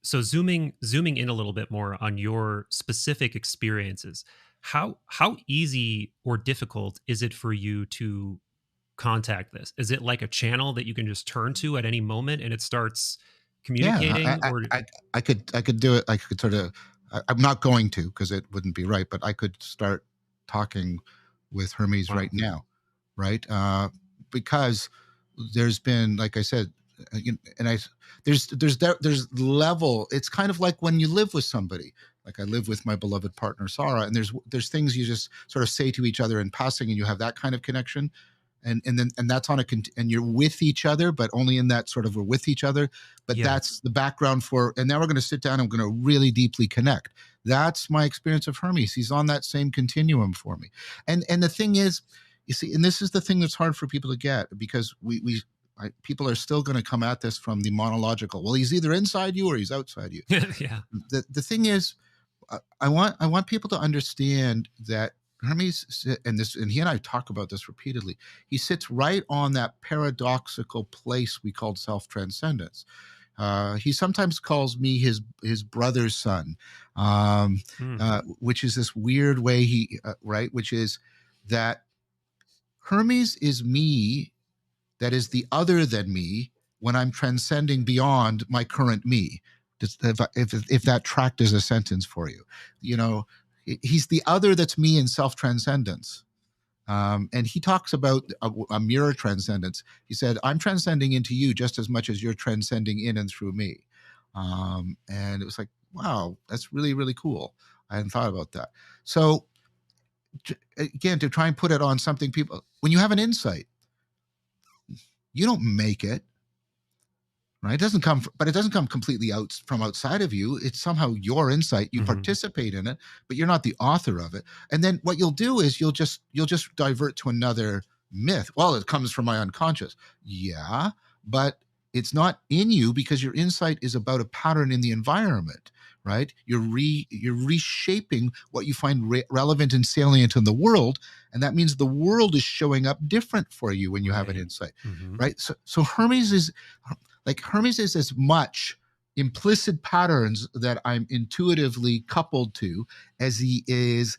Speaker 10: So zooming in a little bit more on your specific experiences, how easy or difficult is it for you to contact this? Is it like a channel that you can just turn to at any moment and it starts
Speaker 8: Yeah,
Speaker 10: communicating? Or
Speaker 8: I could do it. I could sort of. I'm not going to, because it wouldn't be right. But I could start talking with Hermes
Speaker 10: wow.
Speaker 8: right now, right? Because there's been, like I said, and I there's level. It's kind of like when you live with somebody. Like I live with my beloved partner Sarah, and there's things you just sort of say to each other in passing, and you have that kind of connection. And that's on and you're with each other, but only in that sort of, we're with each other. But
Speaker 10: Yeah.
Speaker 8: that's the background for, and now we're going to sit down and we're going to really deeply connect. That's my experience of Hermes. He's on that same continuum for me. And the thing is, you see, and this is the thing that's hard for people to get, because people are still going to come at this from the monological. Well, he's either inside you or he's outside you.
Speaker 10: Yeah.
Speaker 8: The thing is, I want people to understand that Hermes, and he and I talk about this repeatedly, he sits right on that paradoxical place we called self-transcendence. He sometimes calls me his brother's son, which is this weird way right, which is that Hermes is me, that is the other than me, when I'm transcending beyond my current me. If that tracked as a sentence for you, he's the other that's me in self-transcendence. And he talks about a mirror transcendence. He said, I'm transcending into you just as much as you're transcending in and through me. And it was like, wow, that's really, really cool. I hadn't thought about that. So again, to try and put it on something when you have an insight, you don't make it. Right? It doesn't come completely out from outside of you. It's somehow your insight. You participate in it, but you're not the author of it. And then what you'll do is you'll just divert to another myth. Well, it comes from my unconscious. Yeah, but it's not in you, because your insight is about a pattern in the environment, right? You're reshaping what you find relevant and salient in the world, and that means the world is showing up different for you when you have an insight, right? So Hermes is as much implicit patterns that I'm intuitively coupled to as he is,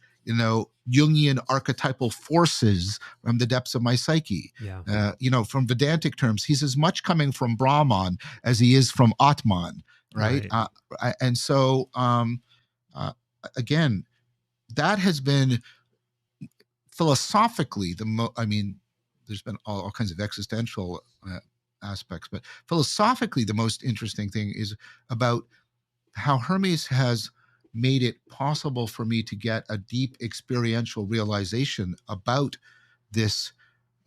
Speaker 8: Jungian archetypal forces from the depths of my psyche.
Speaker 10: Yeah.
Speaker 8: From Vedantic terms, he's as much coming from Brahman as he is from Atman, right? And so, again, that has been philosophically there's been all kinds of existential aspects, but philosophically, the most interesting thing is about how Hermes has made it possible for me to get a deep experiential realization about this,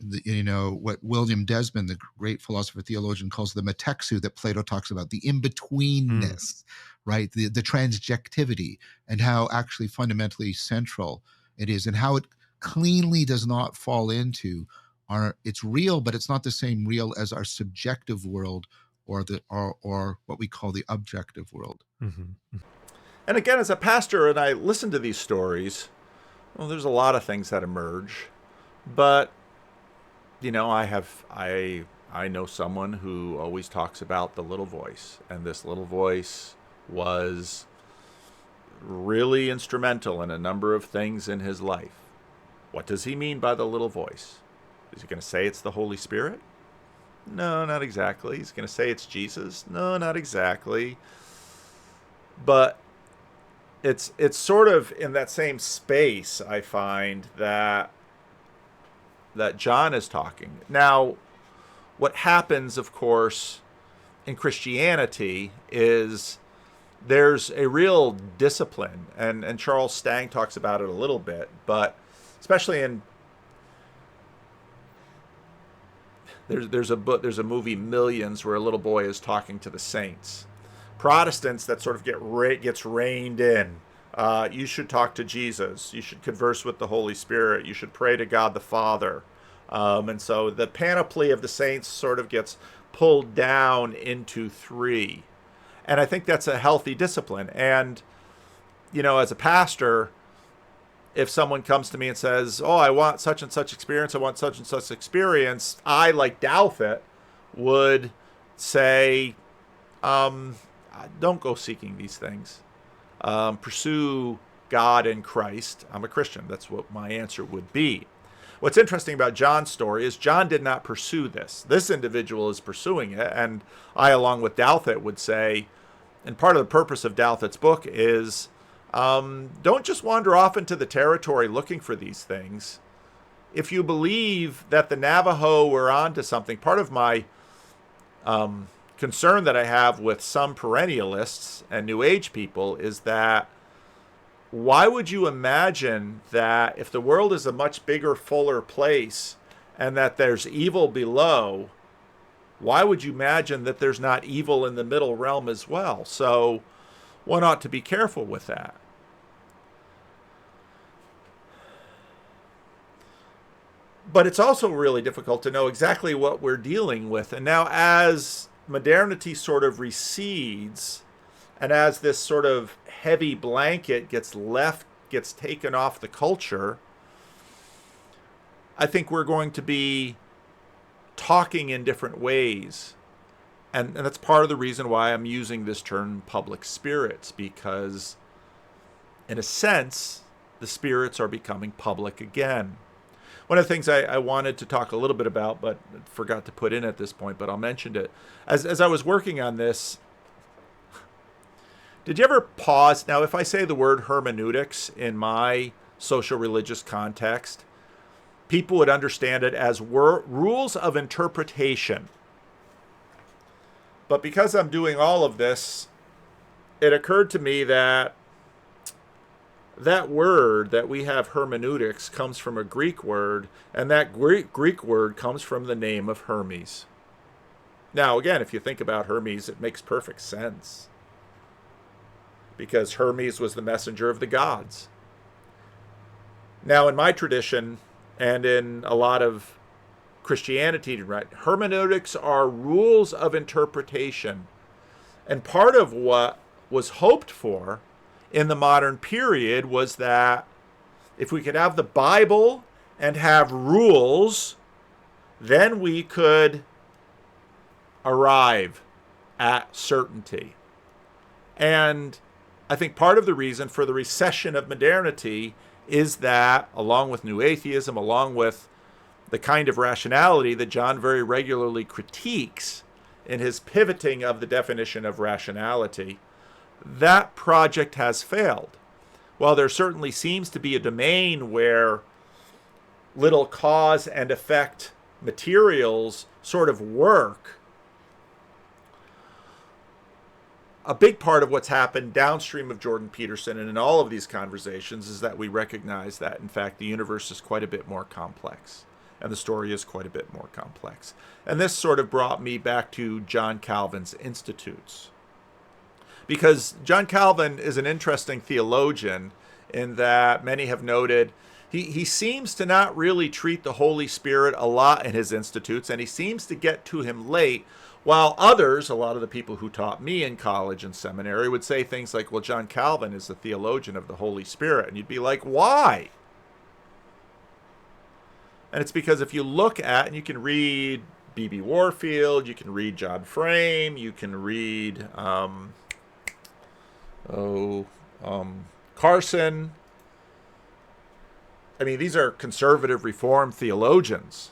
Speaker 8: what William Desmond, the great philosopher theologian, calls the metexu that Plato talks about, the in-betweenness, right? The transjectivity, and how actually fundamentally central it is, and how it cleanly does not fall into it's real, but it's not the same real as our subjective world or what we call the objective world.
Speaker 1: And again, as a pastor, and I listen to these stories, well, there's a lot of things that emerge, but I know someone who always talks about the little voice, and this little voice was really instrumental in a number of things in his life. What does he mean by the little voice? Is he going to say it's the Holy Spirit? No, not exactly. He's going to say it's Jesus? No, not exactly. But it's sort of in that same space, I find, that John is talking. Now, what happens, of course, in Christianity is there's a real discipline, and Charles Stang talks about it a little bit, but especially in there's a movie, Millions, where a little boy is talking to the saints. Protestants, that sort of gets reined in. You should talk to Jesus. You should converse with the Holy Spirit. You should pray to God the Father. And so the panoply of the saints sort of gets pulled down into 3. And I think that's a healthy discipline. And, as a pastor, if someone comes to me and says, oh, I want such and such experience, I want such and such experience, I, like Douthit, would say, don't go seeking these things. Pursue God and Christ. I'm a Christian. That's what my answer would be. What's interesting about John's story is John did not pursue this. This individual is pursuing it, and I, along with Douthit, would say, and part of the purpose of Douthit's book is don't just wander off into the territory looking for these things. If you believe that the Navajo were onto something, part of my concern that I have with some perennialists and New Age people is that why would you imagine that if the world is a much bigger, fuller place and that there's evil below, why would you imagine that there's not evil in the middle realm as well? So one ought to be careful with that. But it's also really difficult to know exactly what we're dealing with. And now as modernity sort of recedes, and as this sort of heavy blanket gets taken off the culture, I think we're going to be talking in different ways. And that's part of the reason why I'm using this term public spirits, because in a sense, the spirits are becoming public again. One of the things I wanted to talk a little bit about, but forgot to put in at this point, but I'll mention it. As I was working on this, did you ever pause? Now, if I say the word hermeneutics in my social religious context, people would understand it as rules of interpretation. But because I'm doing all of this, it occurred to me that that word that we have, hermeneutics, comes from a Greek word, and that Greek word comes from the name of Hermes. Now, again, if you think about Hermes, it makes perfect sense, because Hermes was the messenger of the gods. Now, in my tradition, and in a lot of Christianity, right, hermeneutics are rules of interpretation. And part of what was hoped for in the modern period was that if we could have the Bible and have rules, then we could arrive at certainty. And I think part of the reason for the recession of modernity is that, along with new atheism, along with the kind of rationality that John very regularly critiques in his pivoting of the definition of rationality, that project has failed. While there certainly seems to be a domain where little cause and effect materials sort of work, a big part of what's happened downstream of Jordan Peterson and in all of these conversations is that we recognize that, in fact, the universe is quite a bit more complex, and the story is quite a bit more complex. And this sort of brought me back to John Calvin's Institutes. Because John Calvin is an interesting theologian in that many have noted he seems to not really treat the Holy Spirit a lot in his Institutes, and he seems to get to him late, while others, a lot of the people who taught me in college and seminary, would say things like, well, John Calvin is the theologian of the Holy Spirit. And you'd be like, why? And it's because if you look at, and you can read B.B. Warfield, you can read John Frame, you can read Carson. I mean, these are conservative Reformed theologians.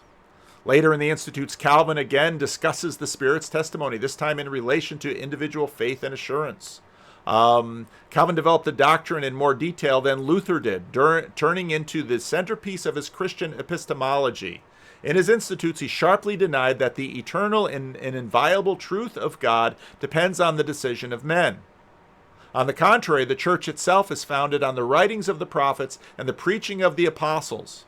Speaker 1: Later in the Institutes, Calvin again discusses the Spirit's testimony, this time in relation to individual faith and assurance. Calvin developed the doctrine in more detail than Luther did, turning into the centerpiece of his Christian epistemology. In his Institutes, he sharply denied that the eternal and inviolable truth of God depends on the decision of men. On the contrary, the church itself is founded on the writings of the prophets and the preaching of the apostles.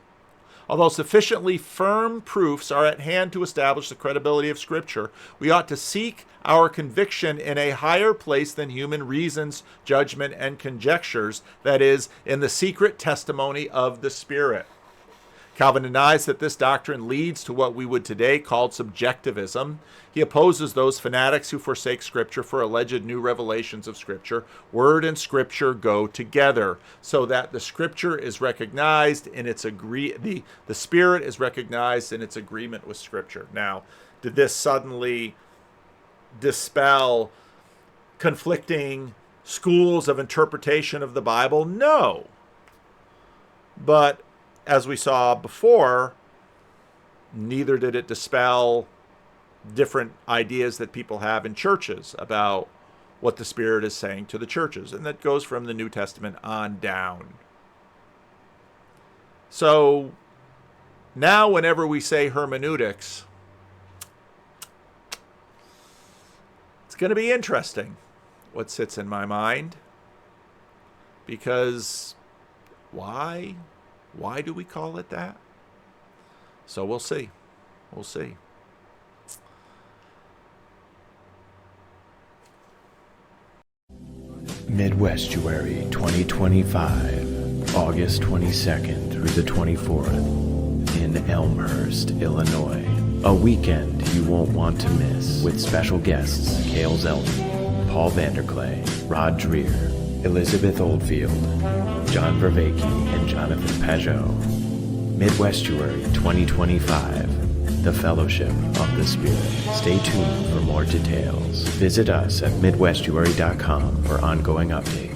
Speaker 1: Although sufficiently firm proofs are at hand to establish the credibility of Scripture, we ought to seek our conviction in a higher place than human reasons, judgment, and conjectures, that is, in the secret testimony of the Spirit. Calvin denies that this doctrine leads to what we would today call subjectivism. He opposes those fanatics who forsake Scripture for alleged new revelations of Scripture. Word and Scripture go together, so that the Scripture is recognized in its the Spirit is recognized in its agreement with Scripture. Now, did this suddenly dispel conflicting schools of interpretation of the Bible? No. But as we saw before, neither did it dispel different ideas that people have in churches about what the Spirit is saying to the churches. And that goes from the New Testament on down. So now whenever we say hermeneutics, it's going to be interesting what sits in my mind. Because why? Why do we call it that? So we'll see. We'll see.
Speaker 11: Midwestuary 2025, August 22nd through the 24th in Elmhurst, Illinois. A weekend you won't want to miss with special guests Cale Zeldin, Paul Vanderklay, Rod Dreher, Elizabeth Oldfield, John Vervaeke, and Jonathan Pajot. Midwestuary 2025, the Fellowship of the Spirit. Stay tuned for more details. Visit us at midwestuary.com for ongoing updates.